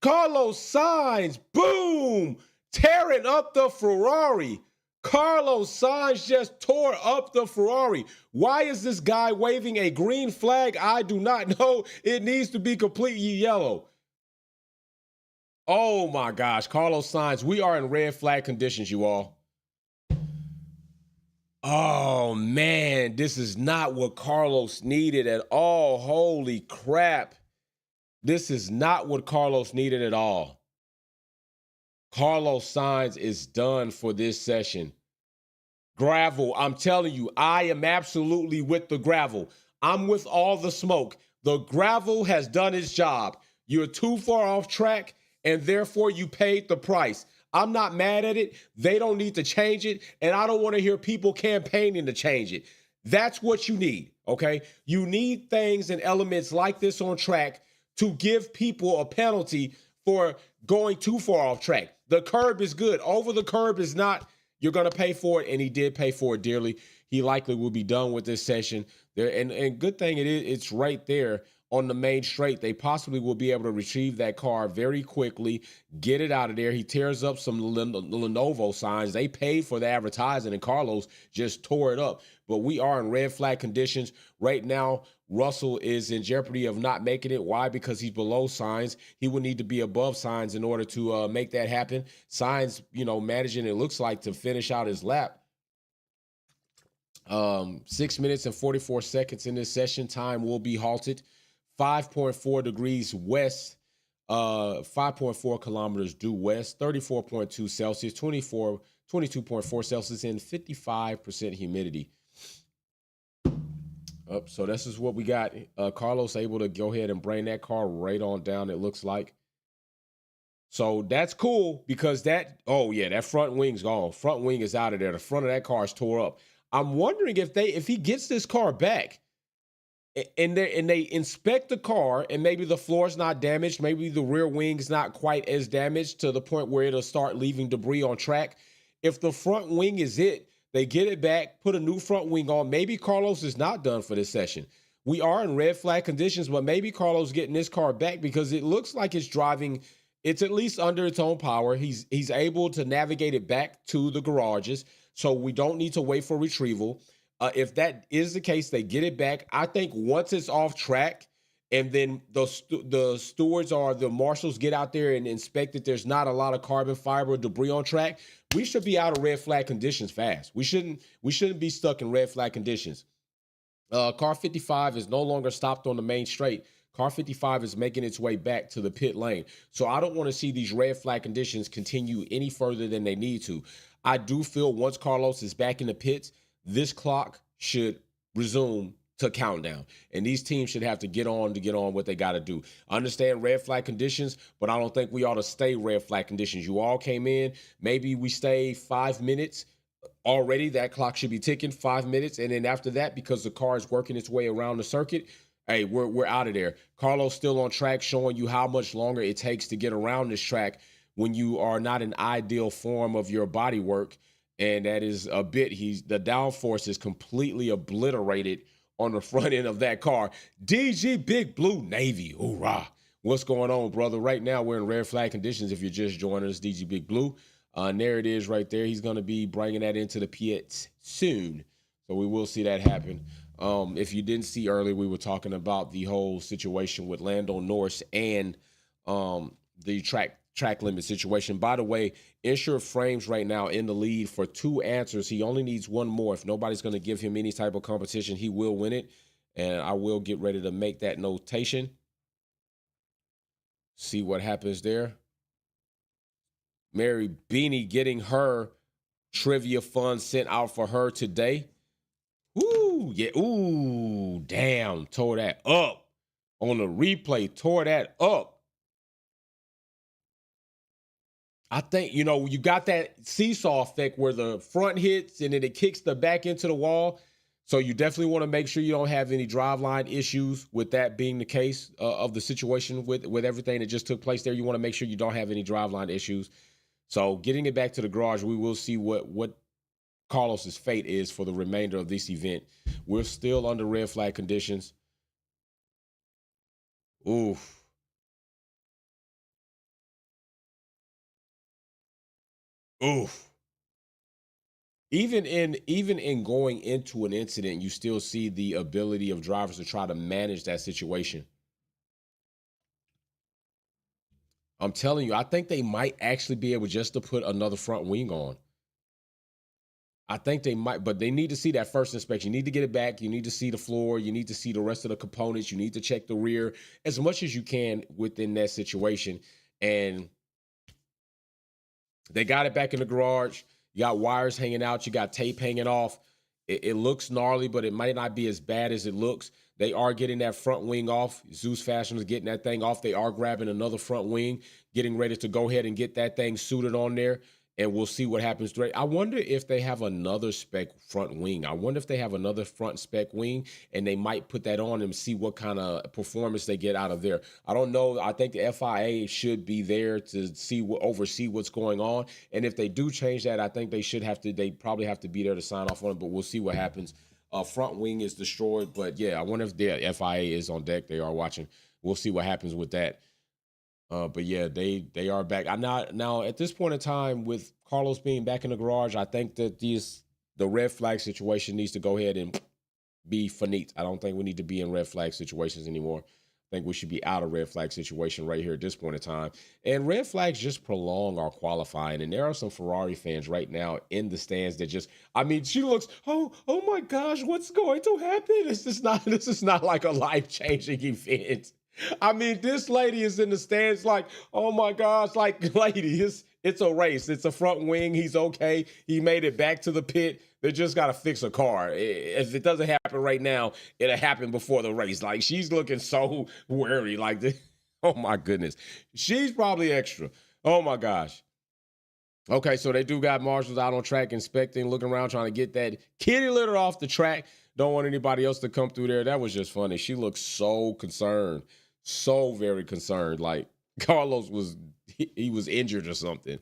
Carlos Sainz, boom, tearing up the Ferrari. Carlos Sainz just tore up the Ferrari. Why is this guy waving a green flag? I do not know. It needs to be completely yellow. Oh my gosh, Carlos Sainz, we are in red flag conditions, you all. Oh man, this is not what Carlos needed at all. Holy crap. This is not what Carlos needed at all. Carlos Sainz is done for this session. Gravel, I'm telling you, I am absolutely with the gravel. I'm with all the smoke. The gravel has done its job. You're too far off track, and therefore you paid the price. I'm not mad at it. They don't need to change it, and I don't want to hear people campaigning to change it. That's what you need, okay? You need things and elements like this on track to give people a penalty for going too far off track. The curb is good. Over the curb is not. You're going to pay for it, and he did pay for it dearly. He likely will be done with this session. There, and good thing it's right there on the main straight. They possibly will be able to retrieve that car very quickly, get it out of there. He tears up some Lenovo signs. They paid for the advertising, and Carlos just tore it up. But we are in red flag conditions. Right now, Russell is in jeopardy of not making it. Why? Because he's below Sainz. He would need to be above Sainz in order to make that happen. Sainz, managing, it looks like, to finish out his lap. 6 minutes and 44 seconds in this session. Time will be halted. 5.4 degrees west, 5.4 kilometers due west, 34.2 Celsius, 22.4 Celsius, and 55% humidity. So this is what we got. Carlos able to go ahead and bring that car right on down, it looks like. So that's cool because that front wing's gone. Front wing is out of there. The front of that car is tore up. I'm wondering if he gets this car back and they inspect the car and maybe the floor's not damaged, maybe the rear wing's not quite as damaged to the point where it'll start leaving debris on track. If the front wing is it, they get it back, put a new front wing on. Maybe Carlos is not done for this session. We are in red flag conditions, but maybe Carlos getting this car back because it looks like it's driving. It's at least under its own power. He's able to navigate it back to the garages, so we don't need to wait for retrieval. If that is the case, they get it back. I think once it's off track and then the stewards or the marshals get out there and inspect that there's not a lot of carbon fiber or debris on track, we should be out of red flag conditions fast. We shouldn't be stuck in red flag conditions. Car 55 is no longer stopped on the main straight. Car 55 is making its way back to the pit lane. So I don't want to see these red flag conditions continue any further than they need to. I do feel once Carlos is back in the pits, this clock should resume to countdown. And these teams should have to get on what they got to do. I understand red flag conditions, but I don't think we ought to stay red flag conditions. You all came in. Maybe we stay 5 minutes. Already that clock should be ticking 5 minutes. And then after that, because the car is working its way around the circuit, hey, we're out of there. Carlos still on track, showing you how much longer it takes to get around this track when you are not in ideal form of your body work. And that is a bit, the downforce is completely obliterated on the front end of that car. DG Big Blue Navy, hoorah. What's going on, brother? Right now, we're in red flag conditions. If you're just joining us, DG Big Blue. And there it is right there. He's going to be bringing that into the pits soon. So we will see that happen. If you didn't see earlier, we were talking about the whole situation with Lando Norris and the track limit situation. By the way, Insure Frames right now in the lead for 2 answers. He only needs 1 more. If nobody's going to give him any type of competition, he will win it. And I will get ready to make that notation. See what happens there. Mary Beanie getting her trivia fund sent out for her today. Ooh, yeah. Ooh, damn. Tore that up. On the replay, tore that up. I think, you got that seesaw effect where the front hits and then it kicks the back into the wall. So you definitely want to make sure you don't have any driveline issues with that being the case of the situation with everything that just took place there. You want to make sure you don't have any driveline issues. So getting it back to the garage, we will see what Carlos's fate is for the remainder of this event. We're still under red flag conditions. Oof. Oof. Even in going into an incident, you still see the ability of drivers to try to manage that situation. I'm telling you, I think they might actually be able just to put another front wing on. I think they might, but they need to see that first inspection. You need to get it back. You need to see the floor. You need to see the rest of the components. You need to check the rear as much as you can within that situation. And they got it back in the garage. You got wires hanging out. You got tape hanging off. It looks gnarly, but it might not be as bad as it looks. They are getting that front wing off. Zeus Fashion is getting that thing off. They are grabbing another front wing, getting ready to go ahead and get that thing suited on there. And we'll see what happens. I wonder if they have another spec front wing. I wonder if they have another front spec wing, and they might put that on and see what kind of performance they get out of there. I don't know. I think the FIA should be there to oversee what's going on. And if they do change that, I think they probably have to be there to sign off on it, but we'll see what happens. Front wing is destroyed, but yeah, I wonder if the FIA is on deck. They are watching. We'll see what happens with that. But yeah, they are back. Now at this point in time, with Carlos being back in the garage, I think that the red flag situation needs to go ahead and be finite. I don't think we need to be in red flag situations anymore. I think we should be out of red flag situation right here at this point in time. And red flags just prolong our qualifying. And there are some Ferrari fans right now in the stands that she looks, oh my gosh, what's going to happen? This is not like a life-changing event. This lady is in the stands like, oh my gosh, like, lady, it's a race. It's a front wing. He's okay. He made it back to the pit. They just got to fix a car. If it doesn't happen right now, it'll happen before the race. Like, she's looking so worried. Like, oh my goodness. She's probably extra. Oh my gosh. Okay, so they do got marshals out on track inspecting, looking around, trying to get that kitty litter off the track. Don't want anybody else to come through there. That was just funny. She looked so concerned. So very concerned. Like, Carlos was injured or something.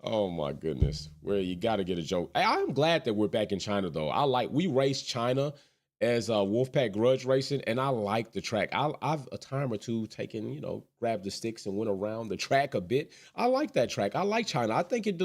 Oh my goodness. Well, you got to get a joke. I'm glad that we're back in China though. We raced China as Wolfpack Grudge Racing, and I like the track. I've a time or two taken, grabbed the sticks and went around the track a bit. I like that track. I like China. I think it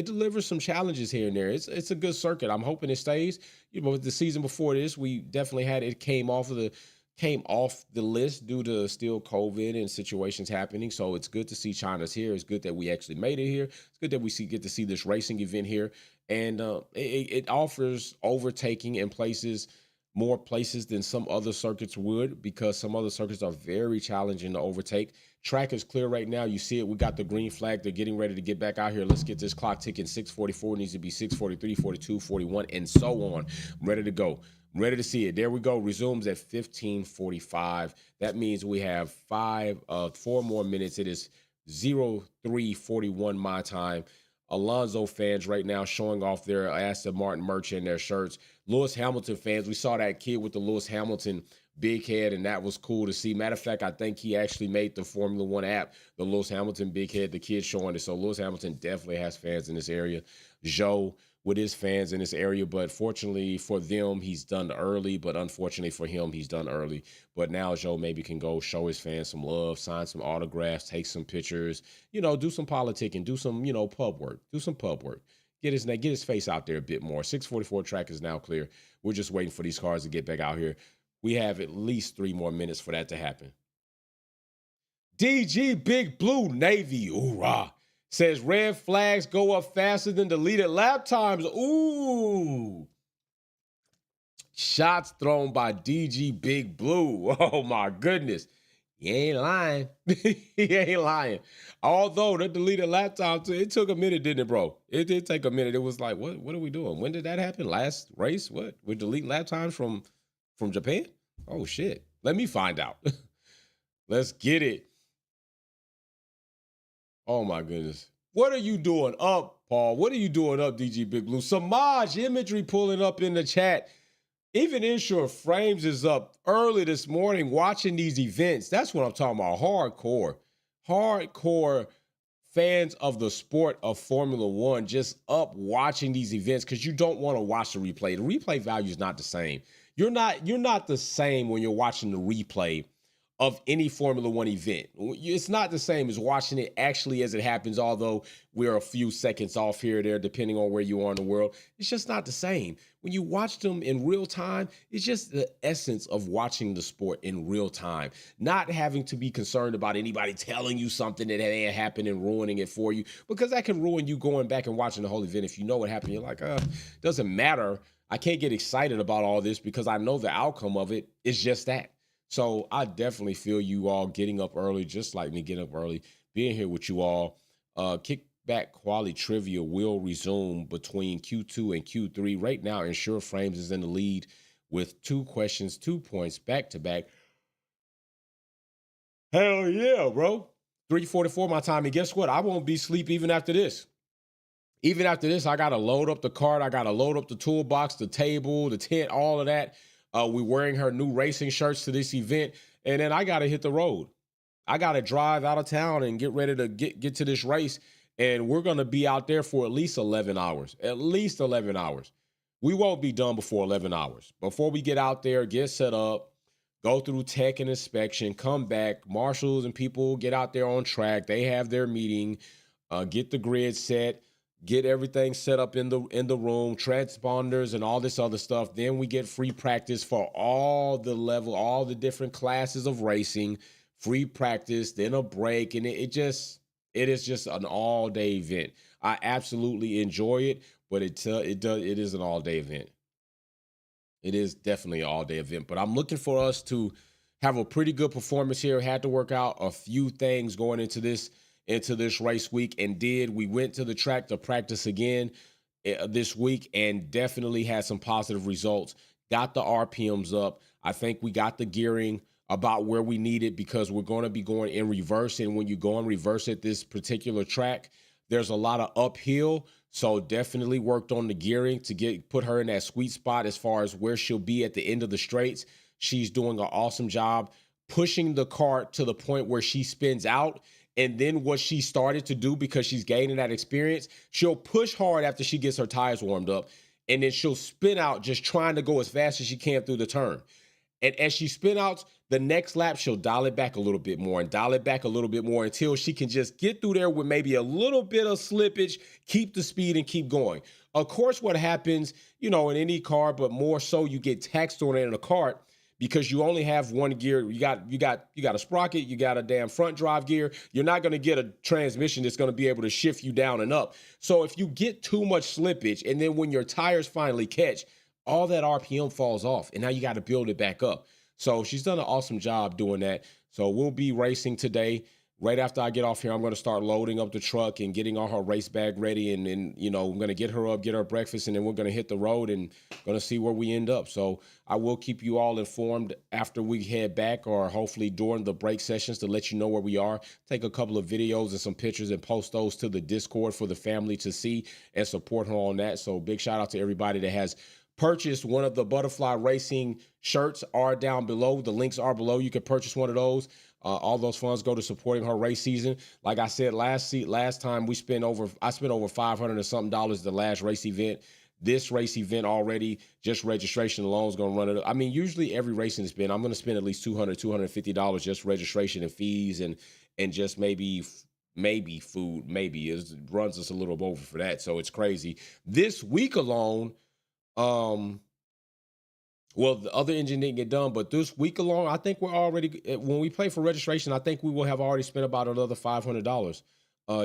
delivers some challenges here and there. It's a good circuit. I'm hoping it stays. The season before this, we definitely had it came off the list due to still COVID and situations happening. So it's good to see China's here. It's good that we actually made it here. It's good that we get to see this racing event here. And it offers overtaking in more places than some other circuits would, because some other circuits are very challenging to overtake. Track is clear right now. You see it. We got the green flag. They're getting ready to get back out here. Let's get this clock ticking. 6:44 needs to be 6:43, 42, 41, and so on. I'm ready to go. I'm ready to see it. There we go. Resumes at 15:45. That means we have 4 more minutes. It is 03:41 my time. Alonso fans right now showing off their Aston Martin merch and their shirts. Lewis Hamilton fans, we saw that kid with the Lewis Hamilton big head, and that was cool to see. Matter of fact, I think he actually made the Formula One app, the Lewis Hamilton big head, the kid showing it. So Lewis Hamilton definitely has fans in this area. Joe with his fans in this area, but fortunately for them, he's done early, but unfortunately for him, he's done early. But now Joe maybe can go show his fans some love, sign some autographs, take some pictures, do some politicking, do some, pub work. Get his face out there a bit more. 6:44 track is now clear. We're just waiting for these cars to get back out here. We have at least 3 more minutes for that to happen. DG Big Blue Navy, hoorah, says red flags go up faster than deleted lap times. Ooh. Shots thrown by DG Big Blue. Oh my goodness. He ain't lying. He ain't lying. Although the deleted lap time, it took a minute, didn't it, bro? It did take a minute. It was like, what are we doing? When did that happen? Last race? What? We're deleting lap times from Japan? Oh shit. Let me find out. Let's get it. Oh my goodness. What are you doing up, Paul? What are you doing up, DG Big Blue? Samaj imagery pulling up in the chat. Even Insure Frames is up early this morning watching these events. That's what I'm talking about. Hardcore fans of the sport of Formula One just up watching these events because you don't want to watch the replay. The replay value is not the same. You're not the same when you're watching the replay of any Formula One event. It's not the same as watching it actually as it happens, although we're a few seconds off here or there, depending on where you are in the world. It's just not the same. When you watch them in real time, it's just the essence of watching the sport in real time, not having to be concerned about anybody telling you something that ain't happened and ruining it for you, because that can ruin you going back and watching the whole event. If you know what happened, you're like, doesn't matter. I can't get excited about all this because I know the outcome of it is just that. So I definitely feel you all getting up early, just like me getting up early, being here with you all. Kickback Qualy trivia will resume between Q2 and Q3. Right now, Insure Frames is in the lead with 2 questions, 2 points, back to back. Hell yeah, bro. 3:44 my time. And guess what? I won't be asleep even after this. Even after this, I got to load up the cart. I got to load up the toolbox, the table, the tent, all of that. We're wearing her new racing shirts to this event, and then I got to hit the road. I got to drive out of town and get ready to get to this race, and we're going to be out there for at least 11 hours. At least 11 hours. We won't be done before 11 hours. Before we get out there, get set up, go through tech and inspection, come back, marshals and people get out there on track. They have their meeting, get the grid set, get everything set up in the room, transponders and all this other stuff. Then we get free practice for all the different classes of racing, free practice, then a break, and it is just an all-day event. I absolutely enjoy it, but it is an all-day event. It is definitely an all-day event, but I'm looking for us to have a pretty good performance here. Had to work out a few things going into this race week, and we went to the track to practice again this week and definitely had some positive results. Got the RPMs up. I think we got the gearing about where we need it because we're going to be going in reverse, and when you go in reverse at this particular track, there's a lot of uphill. So definitely worked on the gearing to put her in that sweet spot as far as where she'll be at the end of the straights. She's doing an awesome job pushing the cart to the point where she spins out. And then what she started to do, because she's gaining that experience, she'll push hard after she gets her tires warmed up. And then she'll spin out just trying to go as fast as she can through the turn. And as she spin out, the next lap, she'll dial it back a little bit more and dial it back a little bit more until she can just get through there with maybe a little bit of slippage, keep the speed and keep going. Of course, what happens, in any car, but more so you get taxed on it in a cart because you only have one gear. You got a sprocket, you got a damn front drive gear. You're not going to get a transmission that's going to be able to shift you down and up. So if you get too much slippage and then when your tires finally catch, all that RPM falls off, and now you got to build it back up. So she's done an awesome job doing that. So we'll be racing today. Right after I get off here, I'm going to start loading up the truck and getting all her race bag ready. And I'm going to get her up, get her breakfast, and then we're going to hit the road and going to see where we end up. So I will keep you all informed after we head back or hopefully during the break sessions to let you know where we are. Take a couple of videos and some pictures and post those to the Discord for the family to see and support her on that. So big shout out to everybody that has purchased one of the Butterfly Racing shirts are down below. The links are below. You can purchase one of those. All those funds go to supporting her race season. Like I said, last time I spent over $500 and something the last race event. This race event already, just registration alone is going to run it. I mean, usually every racing event, I'm going to spend at least $250 just registration and fees and just maybe food. Maybe it runs us a little over for that. So it's crazy. This week alone, well, the other engine didn't get done, but this week alone, I think we're already, when we play for registration, I think we will have already spent about another $500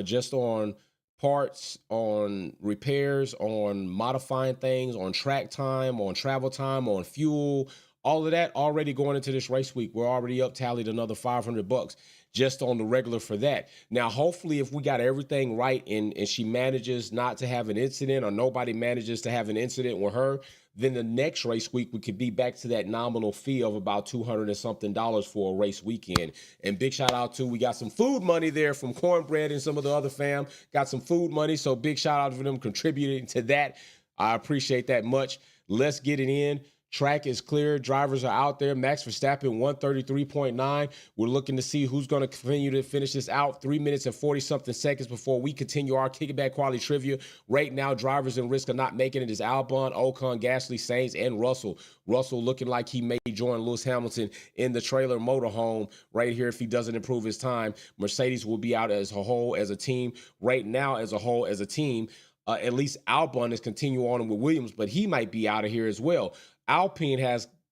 just on parts, on repairs, on modifying things, on track time, on travel time, on fuel, all of that already going into this race week. We're already up tallied another $500 just on the regular for that. Now, hopefully, if we got everything right and she manages not to have an incident or nobody manages to have an incident with her, then the next race week we could be back to that nominal fee of about $200 and something for a race weekend. And big shout out to, we got some food money there from Cornbread and some of the other fam. Got some food money, so big shout out for them contributing to that. I appreciate that much. Let's get it in. Track is clear. Drivers are out there. Max Verstappen, 133.9. We're looking to see who's going to continue to finish this out. 3 minutes and 40-something seconds before we continue our Kickback Quality Trivia. Right now, drivers in risk of not making it is Albon, Ocon, Gasly, Sainz, and Russell. Russell looking like he may join Lewis Hamilton in the trailer motorhome right here if he doesn't improve his time. Mercedes will be out as a whole as a team. Right now, as a whole as a team, at least Albon is continuing on with Williams, but he might be out of here as well. Alpine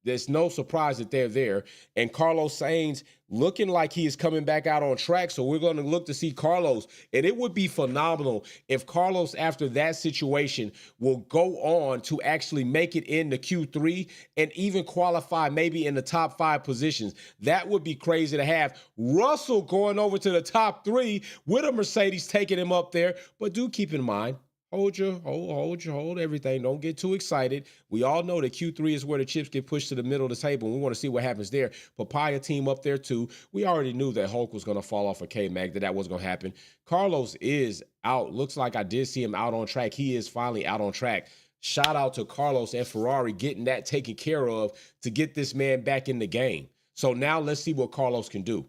there's no surprise that they're there. And Carlos Sainz looking like he is coming back out on track. So we're going to look to see Carlos. And it would be phenomenal if Carlos, after that situation, will go on to actually make it into Q3 and even qualify maybe in the top 5 positions. That would be crazy to have. Russell going over to the top 3 with a Mercedes taking him up there. But do keep in mind, hold everything. Don't get too excited. We all know that Q3 is where the chips get pushed to the middle of the table, and we want to see what happens there. Papaya team up there too. We already knew that Hulk was going to fall off of K-Mag, that wasn't going to happen. Carlos is out. Looks like I did see him out on track. He is finally out on track. Shout out to Carlos and Ferrari getting that taken care of to get this man back in the game. So now let's see what Carlos can do.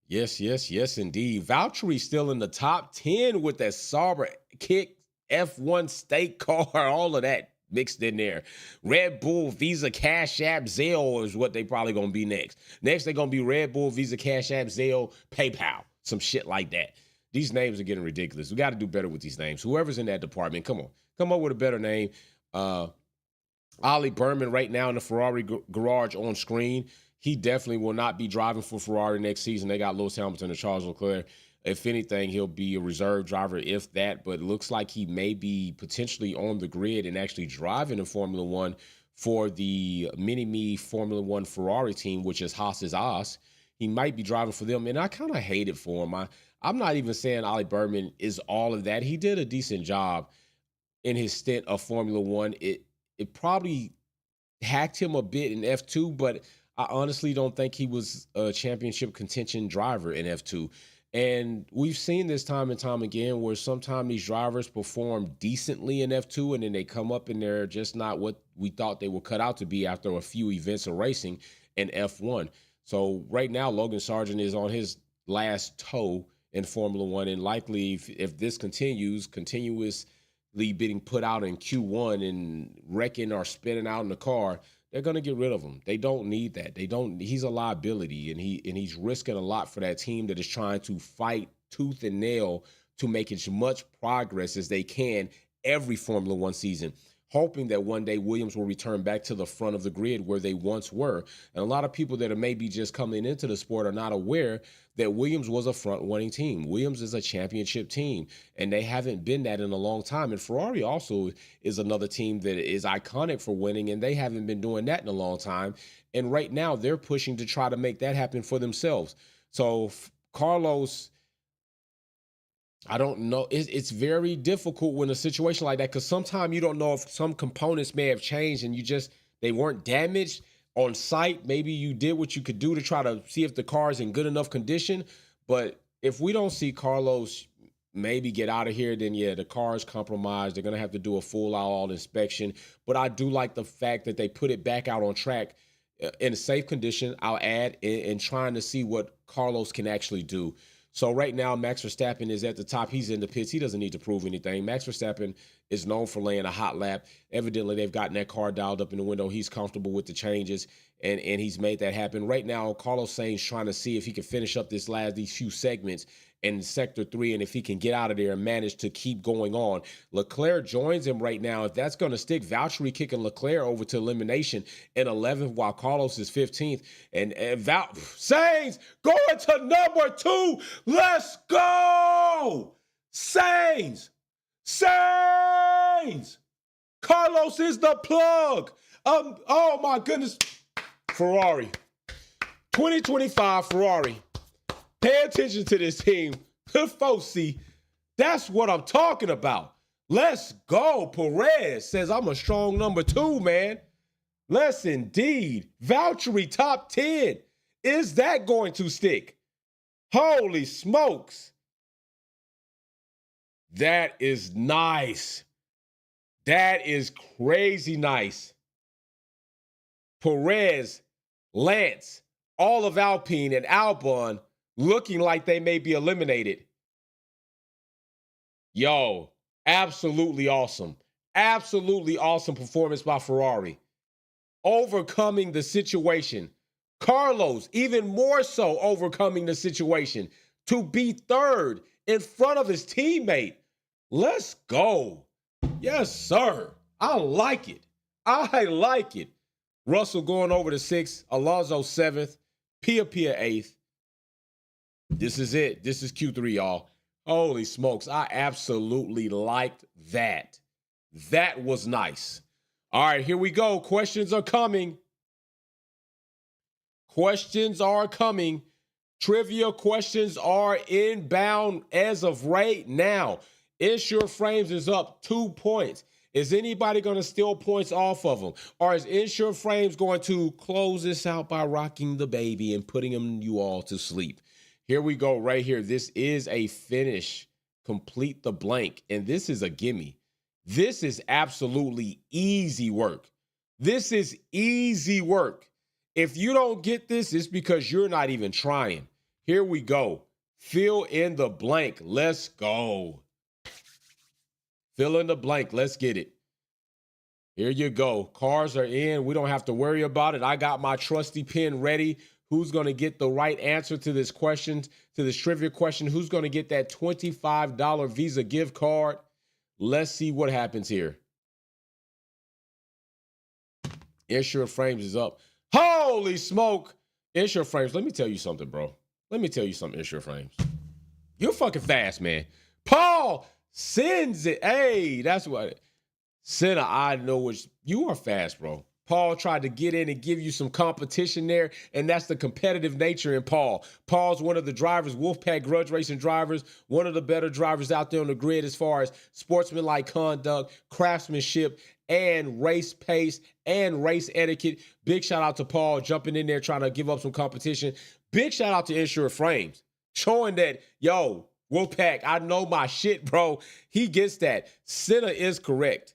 Yes, indeed. Valtteri still in the top 10 with that Sauber kick, F1 steak car, all of that mixed in there. Red Bull, Visa, Cash App, Zelle is what they probably going to be next. Next, they're going to be Red Bull, Visa, Cash App, Zelle, PayPal, some shit like that. These names are getting ridiculous. We got to do better with these names. Whoever's in that department, come on. Come up with a better name. Ollie Berman right now in the Ferrari garage on screen. He definitely will not be driving for Ferrari next season. They got Lewis Hamilton and Charles Leclerc. If anything, he'll be a reserve driver, if that. But it looks like he may be potentially on the grid and actually driving in Formula One for the Mini-Me Formula One Ferrari team, which is Haas's Haas. He might be driving for them, and I kind of hate it for him. I'm not even saying Ollie Berman is all of that. He did a decent job in his stint of Formula One. It probably hacked him a bit in F2, but I honestly don't think he was a championship contention driver in F2. And we've seen this time and time again where sometimes these drivers perform decently in F2 and then they come up and they're just not what we thought they were cut out to be after a few events of racing in F1. So right now, Logan Sargent is on his last toe in Formula One, and likely if this continuously being put out in Q1 and wrecking or spinning out in the car, they're going to get rid of him. They don't need that. He's a liability, and he's risking a lot for that team that is trying to fight tooth and nail to make as much progress as they can every Formula One season, hoping that one day Williams will return back to the front of the grid where they once were. And a lot of people that are maybe just coming into the sport are not aware that Williams was a front-running team. Williams is a championship team, and they haven't been that in a long time. And Ferrari also is another team that is iconic for winning, and they haven't been doing that in a long time. And right now, they're pushing to try to make that happen for themselves. So Carlos, I don't know. It's very difficult when a situation like that, because sometimes you don't know if some components may have changed and they weren't damaged on site. Maybe you did what you could do to try to see if the car is in good enough condition. But if we don't see Carlos maybe get out of here, then yeah, the car is compromised. They're going to have to do a full out inspection. But I do like the fact that they put it back out on track in a safe condition, I'll add, and trying to see what Carlos can actually do. So right now, Max Verstappen is at the top. He's in the pits. He doesn't need to prove anything. Max Verstappen is known for laying a hot lap. Evidently, they've gotten that car dialed up in the window. He's comfortable with the changes, and he's made that happen. Right now, Carlos Sainz trying to see if he can finish up these few segments in Sector 3, and if he can get out of there and manage to keep going on. Leclerc joins him right now. If that's going to stick, Valtteri kicking Leclerc over to elimination in 11th, while Carlos is 15th. And Sainz going to number 2. Let's go! Sainz! Carlos is the plug. Oh, my goodness. Ferrari. 2025 Ferrari. Pay attention to this team. Fosse. That's what I'm talking about. Let's go. Perez says I'm a strong number 2, man. Let's indeed. Valtteri top 10. Is that going to stick? Holy smokes. That is nice. That is crazy nice. Perez, Lance, all of Alpine, and Albon looking like they may be eliminated. Yo, absolutely awesome. Absolutely awesome performance by Ferrari. Overcoming the situation. Carlos, even more so overcoming the situation to be third in front of his teammate. Let's go. Yes, sir. I like it. I like it. Russell going over to 6th, Alonso 7th, Pia 8th. This is it. This is Q3, y'all. Holy smokes. I absolutely liked that. That was nice. All right, here we go. Questions are coming. Questions are coming. Trivia questions are inbound as of right now. Insure Frames is up 2 points. Is anybody going to steal points off of them? Or is Insure Frames going to close this out by rocking the baby and putting you all to sleep? Here we go right here. This is a finish. Complete the blank. And this is a gimme. This is absolutely easy work. This is easy work. If you don't get this, it's because you're not even trying. Here we go. Fill in the blank. Let's go. Fill in the blank. Let's get it. Here you go. Cars are in. We don't have to worry about it. I got my trusty pen ready. Who's going to get the right answer to this question, to this trivia question? Who's going to get that $25 Visa gift card? Let's see what happens here. Insure Frames is up. Holy smoke. Insure Frames. Let me tell you something, bro. Let me tell you something, Insure Frames. You're fucking fast, man. Paul sends it. Hey, that's what. Senna, I know which. You are fast, bro. Paul tried to get in and give you some competition there, and that's the competitive nature in Paul. Paul's one of the drivers, Wolfpack Grudge Racing drivers, one of the better drivers out there on the grid as far as sportsmanlike conduct, craftsmanship, and race pace and race etiquette. Big shout out to Paul jumping in there trying to give up some competition. Big shout out to Insure Frames, showing that, yo, Wolfpack, I know my shit, bro. He gets that. Senna is correct.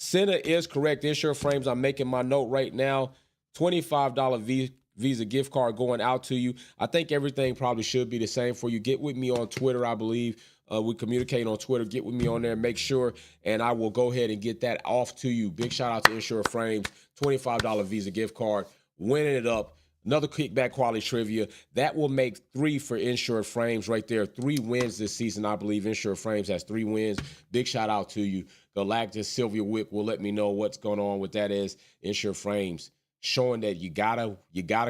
Senna is correct. Insure Frames, I'm making my note right now. $25 Visa gift card going out to you. I think everything probably should be the same for you. Get with me on Twitter, I believe. We communicate on Twitter. Get with me on there. Make sure, and I will go ahead and get that off to you. Big shout out to Insure Frames. $25 Visa gift card. Winning it up. Another kickback quality trivia. That will make 3 for Insure Frames right there. 3 wins this season, I believe. Insure Frames has 3 wins. Big shout out to you. Galactus, Sylvia Wick will let me know what's going on with that is. Insure Frames showing that you gotta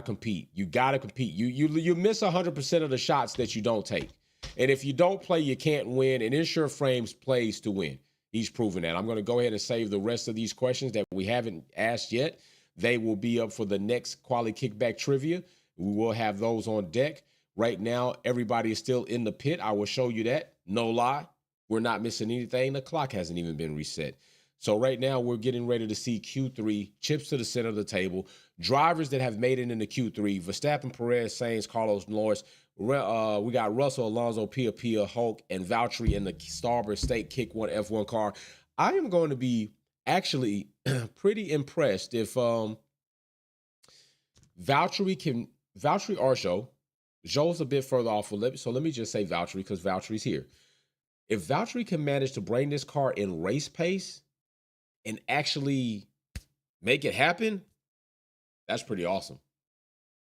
compete. You gotta compete. You miss 100% of the shots that you don't take. And if you don't play, you can't win. And Insure Frames plays to win. He's proven that. I'm going to go ahead and save the rest of these questions that we haven't asked yet. They will be up for the next Qualy Kickback Trivia. We will have those on deck. Right now, everybody is still in the pit. I will show you that. No lie. We're not missing anything. The clock hasn't even been reset. So right now, we're getting ready to see Q3, chips to the center of the table. Drivers that have made it into Q3, Verstappen, Perez, Sainz, Carlos, Norris. We got Russell, Alonso, Pia, Hulk, and Valtteri in the Starboard State Kick 1 F1 car. I am going to be actually pretty impressed if Valtteri or Joe. Joe's a bit further off, so let me just say Valtteri because Valtteri's here. If Valtteri can manage to bring this car in race pace and actually make it happen, that's pretty awesome.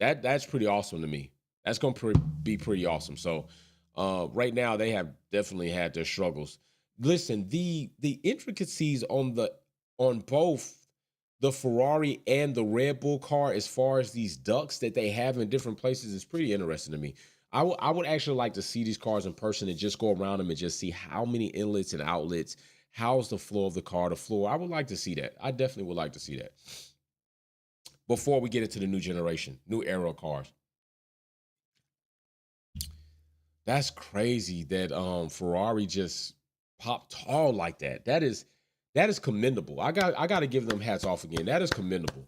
That's pretty awesome to me. That's going to be pretty awesome. So right now they have definitely had their struggles. Listen, the intricacies on both the Ferrari and the Red Bull car, as far as these ducts that they have in different places, is pretty interesting to me. I would actually like to see these cars in person and just go around them and just see how many inlets and outlets, how's the floor of the car, the floor. I would like to see that. I definitely would like to see that before we get into the new generation, new era of cars. That's crazy that Ferrari just popped tall like that. That is commendable. I got to give them hats off again. That is commendable.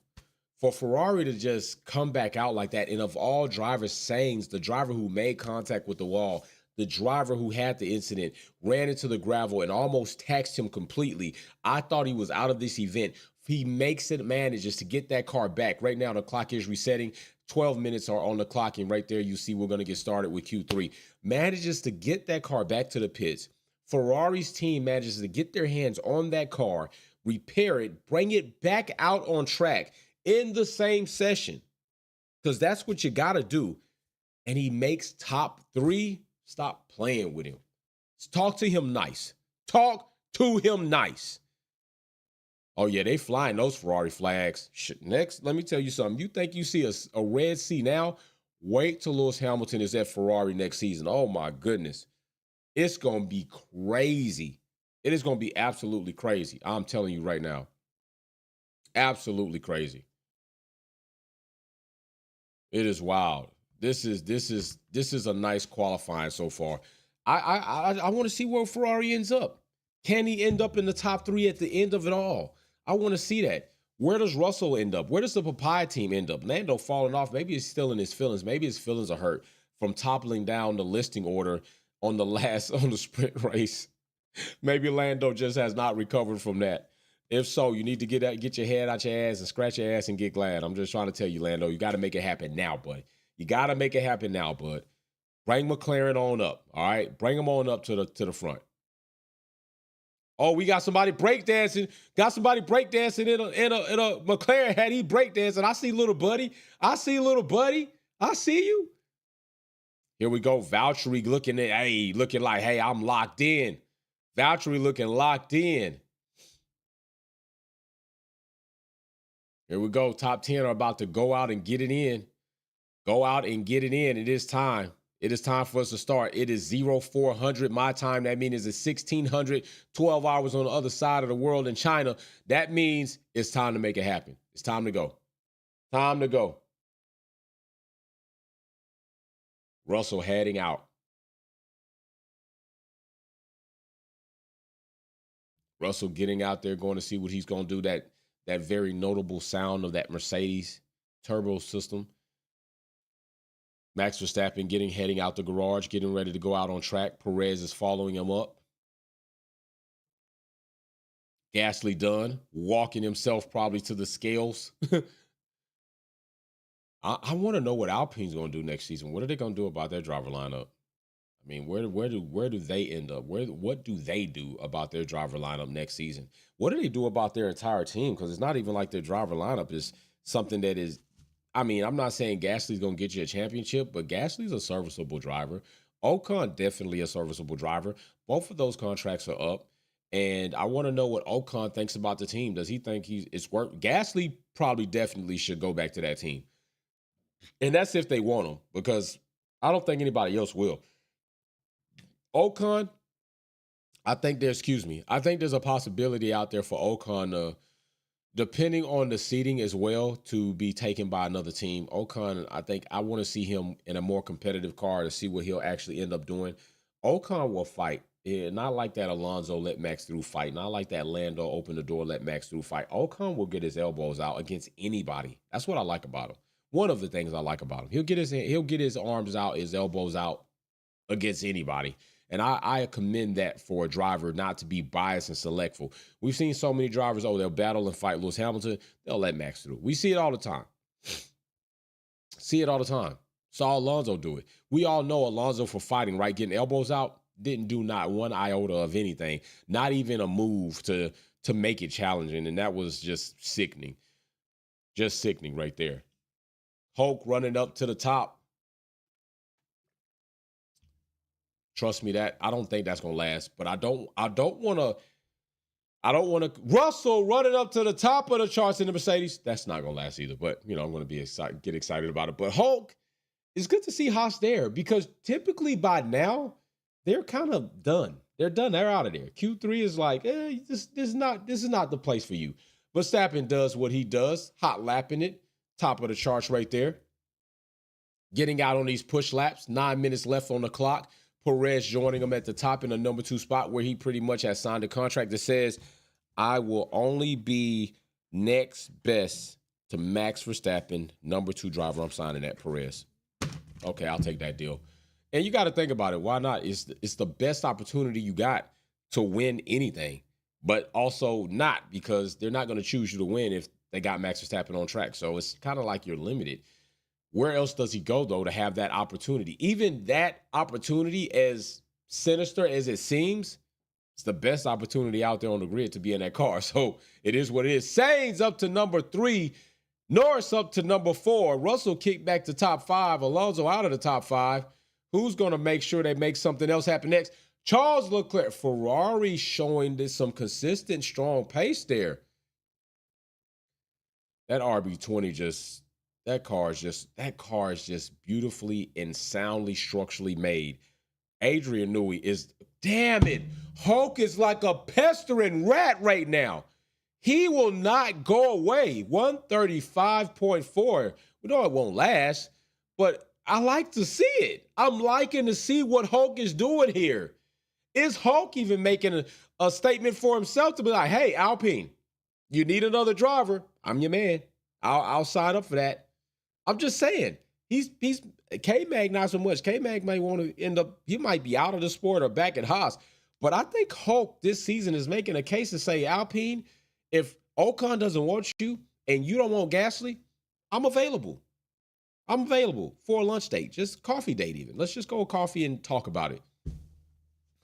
For Ferrari to just come back out like that, and of all drivers, Sainz, the driver who made contact with the wall, the driver who had the incident, ran into the gravel and almost taxed him completely. I thought he was out of this event. He makes it manages to get that car back. Right now, the clock is resetting. 12 minutes are on the clock, and right there you see we're going to get started with Q3. Manages to get that car back to the pits. Ferrari's team manages to get their hands on that car, repair it, bring it back out on track in the same session, because that's what you got to do. And he makes top 3. Stop playing with him. Talk to him nice. Talk to him nice. Oh, yeah, they flying those Ferrari flags. Next, let me tell you something. You think you see a red sea now? Wait till Lewis Hamilton is at Ferrari next season. Oh, my goodness. It's going to be crazy. It is going to be absolutely crazy. I'm telling you right now. Absolutely crazy. It is wild. This is a nice qualifying so far. I want to see where Ferrari ends up. Can he end up in the top 3 at the end of it all? I want to see that. Where does Russell end up? Where does the Papaya team end up? Lando falling off. Maybe he's still in his feelings. Maybe his feelings are hurt from toppling down the listing order on the sprint race. Maybe Lando just has not recovered from that. If so, you need to get your head out your ass and scratch your ass and get glad. I'm just trying to tell you, Lando, you got to make it happen now, bud. You got to make it happen now, bud. Bring McLaren on up, all right? Bring them on up to the front. Oh, we got somebody breakdancing. Got somebody breakdancing in a McLaren. Had he breakdancing? I see little buddy. I see you. Here we go. Valtteri looking like, hey, I'm locked in. Valtteri looking locked in. Here we go. Top 10 are about to go out and get it in. Go out and get it in. It is time. It is time for us to start. It is 0400 my time. That means it's 1600, 12 hours on the other side of the world in China. That means it's time to make it happen. It's time to go. Time to go. Russell heading out. Russell getting out there, going to see what he's going to do. That very notable sound of that Mercedes turbo system. Max Verstappen heading out the garage, getting ready to go out on track. Perez is following him up. Gasly done, walking himself probably to the scales. I want to know what Alpine's going to do next season. What are they going to do about their driver lineup? I mean, where do they end up? What do they do about their driver lineup next season? What do they do about their entire team? Because it's not even like their driver lineup is something that is. I mean, I'm not saying Gasly's going to get you a championship, but Gasly's a serviceable driver. Ocon definitely a serviceable driver. Both of those contracts are up. And I want to know what Ocon thinks about the team. Does he think it's work? Gasly probably definitely should go back to that team. And that's if they want him, because I don't think anybody else will. Ocon, I think there's a possibility out there for Ocon, depending on the seating as well, to be taken by another team. Ocon, I want to see him in a more competitive car to see what he'll actually end up doing. Ocon will fight. Yeah, not like that Alonso let Max through fight. Not like that Lando open the door, let Max through fight. Ocon will get his elbows out against anybody. That's what I like about him. One of the things I like about him. He'll get his arms out, his elbows out against anybody. And I commend that for a driver not to be biased and selectful. We've seen so many drivers, they'll battle and fight Lewis Hamilton. They'll let Max through. We see it all the time. Saw Alonso do it. We all know Alonso for fighting, right? Getting elbows out. Didn't do not one iota of anything. Not even a move to make it challenging. And that was just sickening. Just sickening right there. Hulk running up to the top. Trust me, that I don't think that's gonna last. But I don't want to. Russell running up to the top of the charts in the Mercedes. That's not gonna last either. But I'm gonna get excited about it. But Hulk, it's good to see Haas there, because typically by now they're kind of done. They're done. They're out of there. Q3 is like, this is not the place for you. But Verstappen does what he does, hot lapping it, top of the charts right there. Getting out on these push laps, 9 minutes left on the clock. Perez joining him at the top in the number 2 spot, where he pretty much has signed a contract that says, I will only be next best to Max Verstappen, number 2 driver. I'm signing that, Perez. Okay, I'll take that deal. And you got to think about it. Why not? It's the best opportunity you got to win anything, but also not, because they're not going to choose you to win if they got Max Verstappen on track. So it's kind of like you're limited. Where else does he go, though, to have that opportunity? Even that opportunity, as sinister as it seems, it's the best opportunity out there on the grid to be in that car. So it is what it is. Sainz up to number 3. Norris up to number 4. Russell kicked back to top 5. Alonso out of the top 5. Who's going to make sure they make something else happen next? Charles Leclerc. Ferrari showing this some consistent, strong pace there. That RB20 just... That car is just beautifully and soundly structurally made. Adrian Newey is, damn it, Hulk is like a pestering rat right now. He will not go away. 135.4. We know it won't last, but I like to see it. I'm liking to see what Hulk is doing here. Is Hulk even making a statement for himself to be like, hey, Alpine, you need another driver? I'm your man. I'll sign up for that. I'm just saying, he's K-Mag not so much. K-Mag might want to end up, he might be out of the sport or back at Haas. But I think Hulk this season is making a case to say, Alpine, if Ocon doesn't want you and you don't want Gasly, I'm available. I'm available for a lunch date, just coffee date even. Let's just go coffee and talk about it.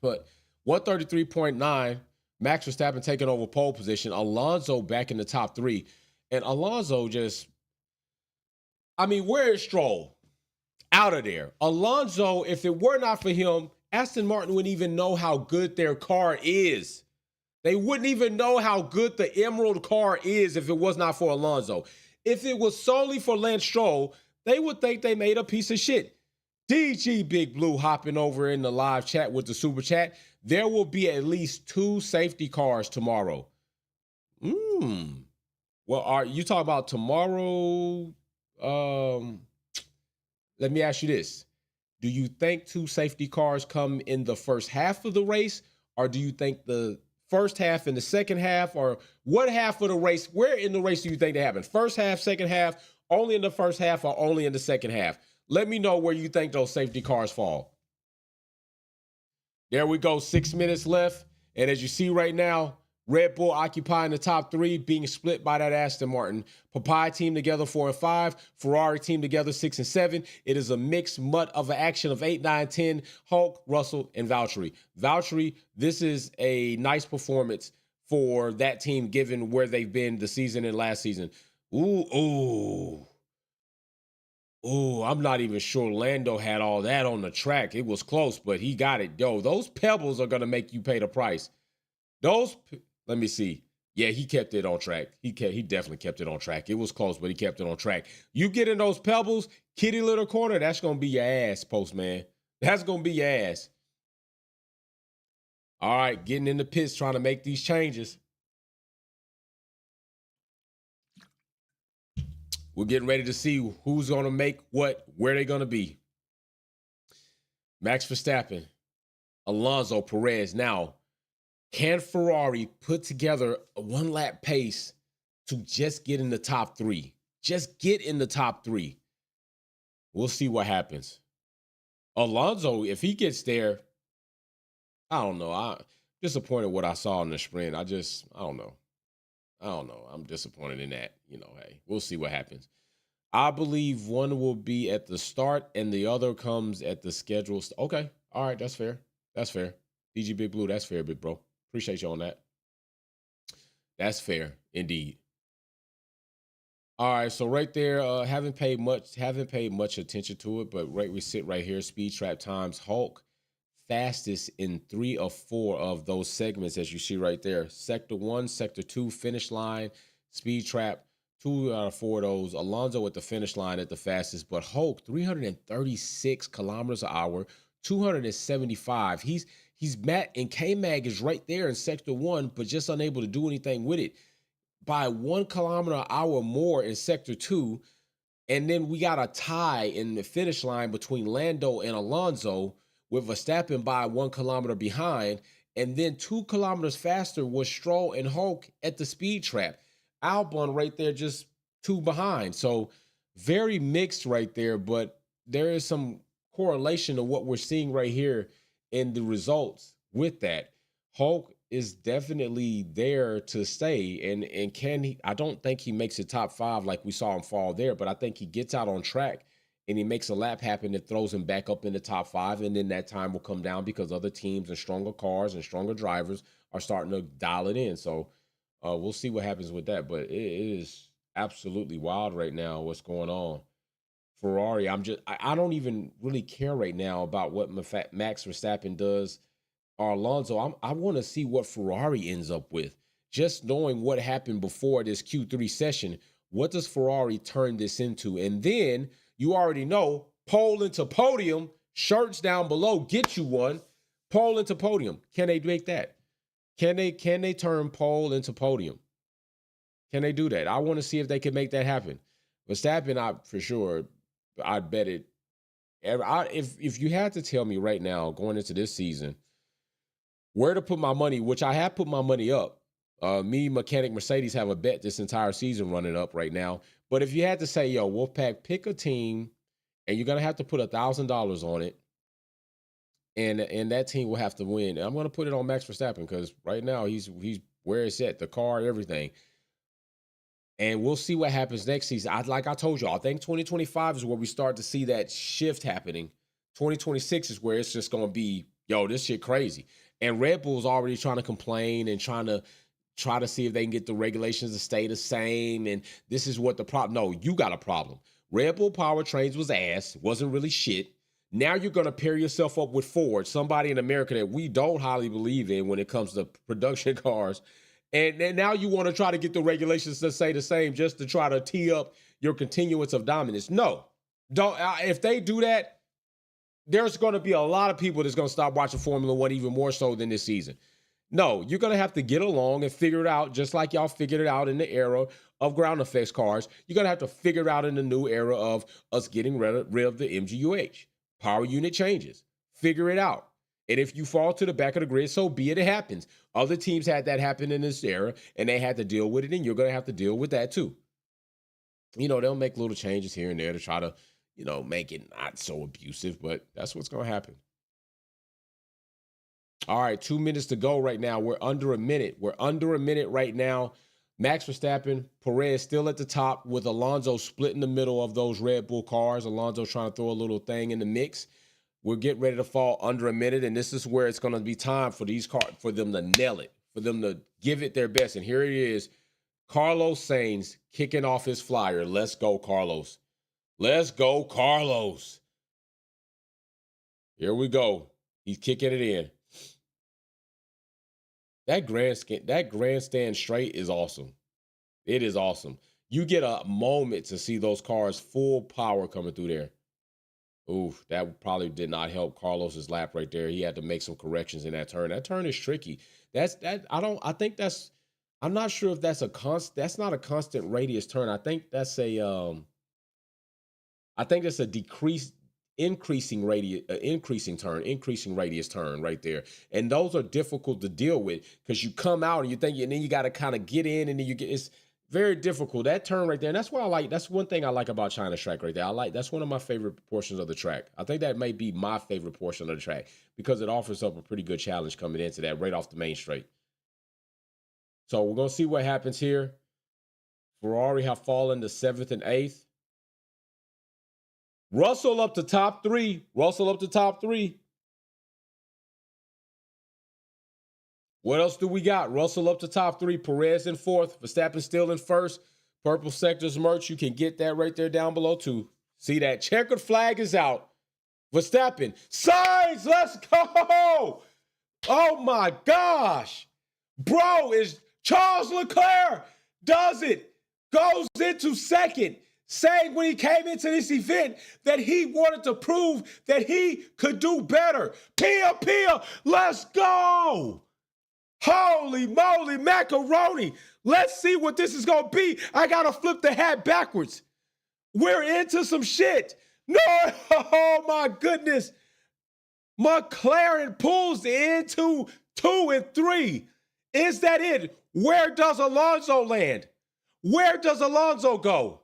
But 133.9, Max Verstappen taking over pole position. Alonso back in the top 3. And Alonso just... I mean, where is Stroll? Out of there. Alonso, if it were not for him, Aston Martin wouldn't even know how good their car is. They wouldn't even know how good the Emerald car is if it was not for Alonso. If it was solely for Lance Stroll, they would think they made a piece of shit. DG Big Blue hopping over in the live chat with the super chat. There will be at least 2 safety cars tomorrow. Well, are you talking about tomorrow? Let me ask you this. Do you think 2 safety cars come in the first half of the race, or do you think the first half and the second half, or what half of the race, where in the race do you think they happen? First half, second half, only in the first half, or only in the second half? Let me know where you think those safety cars fall. There we go, 6 minutes left. And as you see right now, Red Bull occupying the top 3, being split by that Aston Martin. Papaya team together 4 and 5. Ferrari team together 6 and 7. It is a mixed mutt of an action of 8, 9, 10. Hulk, Russell, and Valtteri. Valtteri, this is a nice performance for that team given where they've been the season and last season. Ooh, I'm not even sure Lando had all that on the track. It was close, but he got it. Yo, those pebbles are going to make you pay the price. Let me see. Yeah, he kept it on track. He definitely kept it on track. It was close, but he kept it on track. You get in those pebbles, kitty litter corner, that's going to be your ass, Postman. That's going to be your ass. All right, getting in the pits, trying to make these changes. We're getting ready to see who's going to make what, where they're going to be. Max Verstappen, Alonso, Perez. Now, can Ferrari put together a 1-lap pace to just get in the top 3? Just get in the top 3. We'll see what happens. Alonso, if he gets there, I don't know. I'm disappointed what I saw in the sprint. I don't know. I'm disappointed in that. Hey, we'll see what happens. I believe one will be at the start and the other comes at the schedule. Okay. All right. That's fair. DG Big Blue, that's fair, big bro. Appreciate you on that. That's fair, indeed. All right, so right there, haven't paid much attention to it, but we sit right here. Speed trap times Hulk, fastest in 3 of 4 of those segments, as you see right there. Sector 1, Sector 2, finish line, speed trap, 2 out of 4 of those. Alonso at the finish line at the fastest, but Hulk 336 kilometers an hour, 275. He's Matt, and K-Mag is right there in Sector 1, but just unable to do anything with it. By 1 kilometer an hour more in Sector 2, and then we got a tie in the finish line between Lando and Alonso, with Verstappen by 1 kilometer behind. And then 2 kilometers faster was Stroll and Hulk at the speed trap. Albon right there, just 2 behind. So very mixed right there, but there is some correlation to what we're seeing right here in the results with that. Hulk is definitely there to stay, and can he? I don't think he makes it top 5 like we saw him fall there, but I think he gets out on track and he makes a lap happen that throws him back up in the top 5, and then that time will come down because other teams and stronger cars and stronger drivers are starting to dial it in. So we'll see what happens with that, but it is absolutely wild right now what's going on. Ferrari, I don't even really care right now about what Max Verstappen does or Alonso. I want to see what Ferrari ends up with. Just knowing what happened before this Q3 session, what does Ferrari turn this into? And then you already know, pole into podium, shirts down below, get you one. Pole into podium. Can they make that? Can they turn pole into podium? Can they do that? I want to see if they can make that happen. Verstappen, for sure, I'd bet it. If you had to tell me right now, going into this season, where to put my money, which I have put my money up. Me, Mechanic Mercedes have a bet this entire season running up right now. But if you had to say, yo, Wolfpack, pick a team, and you're going to have to put $1,000 on it, and that team will have to win. And I'm going to put it on Max Verstappen because right now he's where it's at, the car, everything. And we'll see what happens next season. Like I told you, I think 2025 is where we start to see that shift happening. 2026 is where it's just going to be, yo, this shit crazy. And Red Bull's already trying to complain and try to see if they can get the regulations to stay the same. And this is what the problem. No, you got a problem. Red Bull powertrains was ass, wasn't really shit. Now you're going to pair yourself up with Ford, somebody in America that we don't highly believe in when it comes to production cars. And now you want to try to get the regulations to say the same just to try to tee up your continuance of dominance. No, don't. If they do that, there's going to be a lot of people that's going to stop watching Formula One even more so than this season. No, you're going to have to get along and figure it out just like y'all figured it out in the era of ground effects cars. You're going to have to figure it out in the new era of us getting rid of the MGUH. Power unit changes. Figure it out. And if you fall to the back of the grid, so be it. It happens. Other teams had that happen in this era, and they had to deal with it, and you're going to have to deal with that too. You know, they'll make little changes here and there to try to, make it not so abusive, but that's what's going to happen. All right, 2 minutes to go right now. We're under a minute. Right now. Max Verstappen, Perez still at the top with Alonso split in the middle of those Red Bull cars. Alonso trying to throw a little thing in the mix. We're getting ready to fall under a minute, and this is where it's going to be time for these cars, for them to nail it, for them to give it their best. And here it is, Carlos Sainz kicking off his flyer. Let's go, Carlos. Let's go, Carlos. Here we go. He's kicking it in. That grandstand straight is awesome. It is awesome. You get a moment to see those cars full power coming through there. Ooh, that probably did not help Carlos's lap right there. He had to make some corrections in that turn. That turn is tricky. I'm not sure if that's not a constant radius turn. I think that's a increasing radius turn right there. And those are difficult to deal with because you come out and you think, and then you got to kind of get in, and then it's very difficult. That turn right there. And that's one thing I like about China's track right there. That's one of my favorite portions of the track. I think that may be my favorite portion of the track because it offers up a pretty good challenge coming into that right off the main straight. So we're going to see what happens here. Ferrari have fallen to 7th and 8th. Russell up to top 3. What else do we got? Russell up to top 3. Perez in 4th. Verstappen still in 1st. Purple Sectors merch. You can get that right there down below too. See that checkered flag is out. Verstappen. Sainz, let's go. Oh my gosh. Bro, is Charles Leclerc does it. Goes into 2nd. Saying when he came into this event that he wanted to prove that he could do better. Pia, let's go. Holy moly macaroni. Let's see what this is going to be. I got to flip the hat backwards. We're into some shit. No, oh my goodness. McLaren pulls into 2 and 3. Is that it? Where does Alonso land? Where does Alonso go?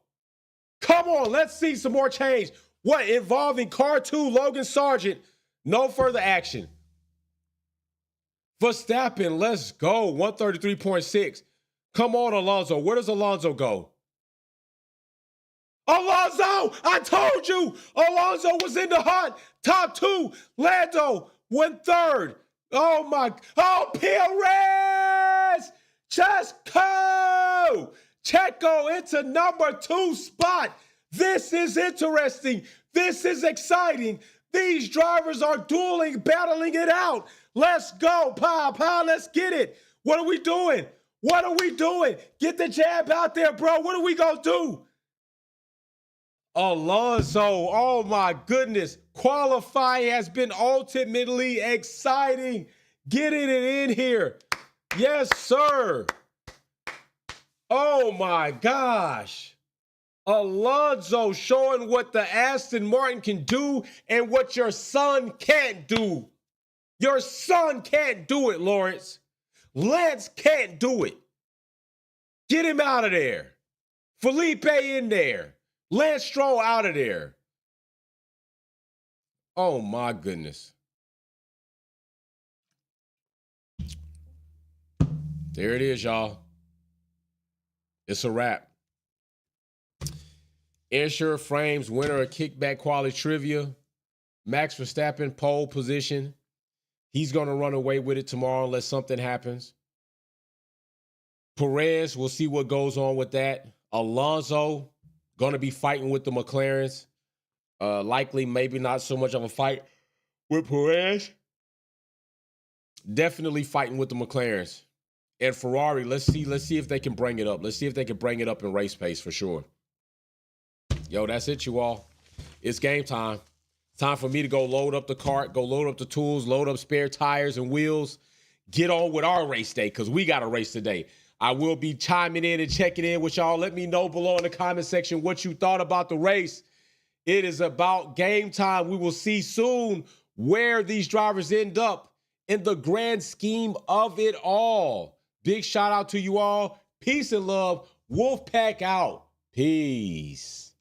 Come on, let's see some more change. What, involving car 2, Logan Sargent? No further action. Verstappen, let's go. 133.6. Come on, Alonso. Where does Alonso go? Alonso! I told you! Alonso was in the hunt. Top 2. Lando went 3rd. Oh, my. Oh, Perez! Checo into number 2 spot. This is interesting. This is exciting. These drivers are dueling, battling it out. Let's go. Pow, let's get it. What are we doing? What are we doing? Get the jab out there, bro. What are we going to do? Alonso, oh my goodness. Qualifying has been ultimately exciting. Getting it in here. Yes, sir. Oh my gosh. Alonso showing what the Aston Martin can do and what your son can't do. Your son can't do it, Lawrence. Lance can't do it. Get him out of there. Felipe in there. Lance Stroll out of there. Oh my goodness. There it is, y'all. It's a wrap. Insure Frames winner of Kickback Quality Trivia. Max Verstappen, pole position. He's going to run away with it tomorrow unless something happens. Perez, we'll see what goes on with that. Alonso, going to be fighting with the McLarens. Likely, maybe not so much of a fight with Perez. Definitely fighting with the McLarens. And Ferrari, let's see if they can bring it up. Let's see if they can bring it up in race pace for sure. Yo, that's it, you all. It's game time. Time for me to go load up the cart, go load up the tools, load up spare tires and wheels. Get on with our race day because we got a race today. I will be chiming in and checking in with y'all. Let me know below in the comment section what you thought about the race. It is about game time. We will see soon where these drivers end up in the grand scheme of it all. Big shout out to you all. Peace and love. Wolfpack out. Peace.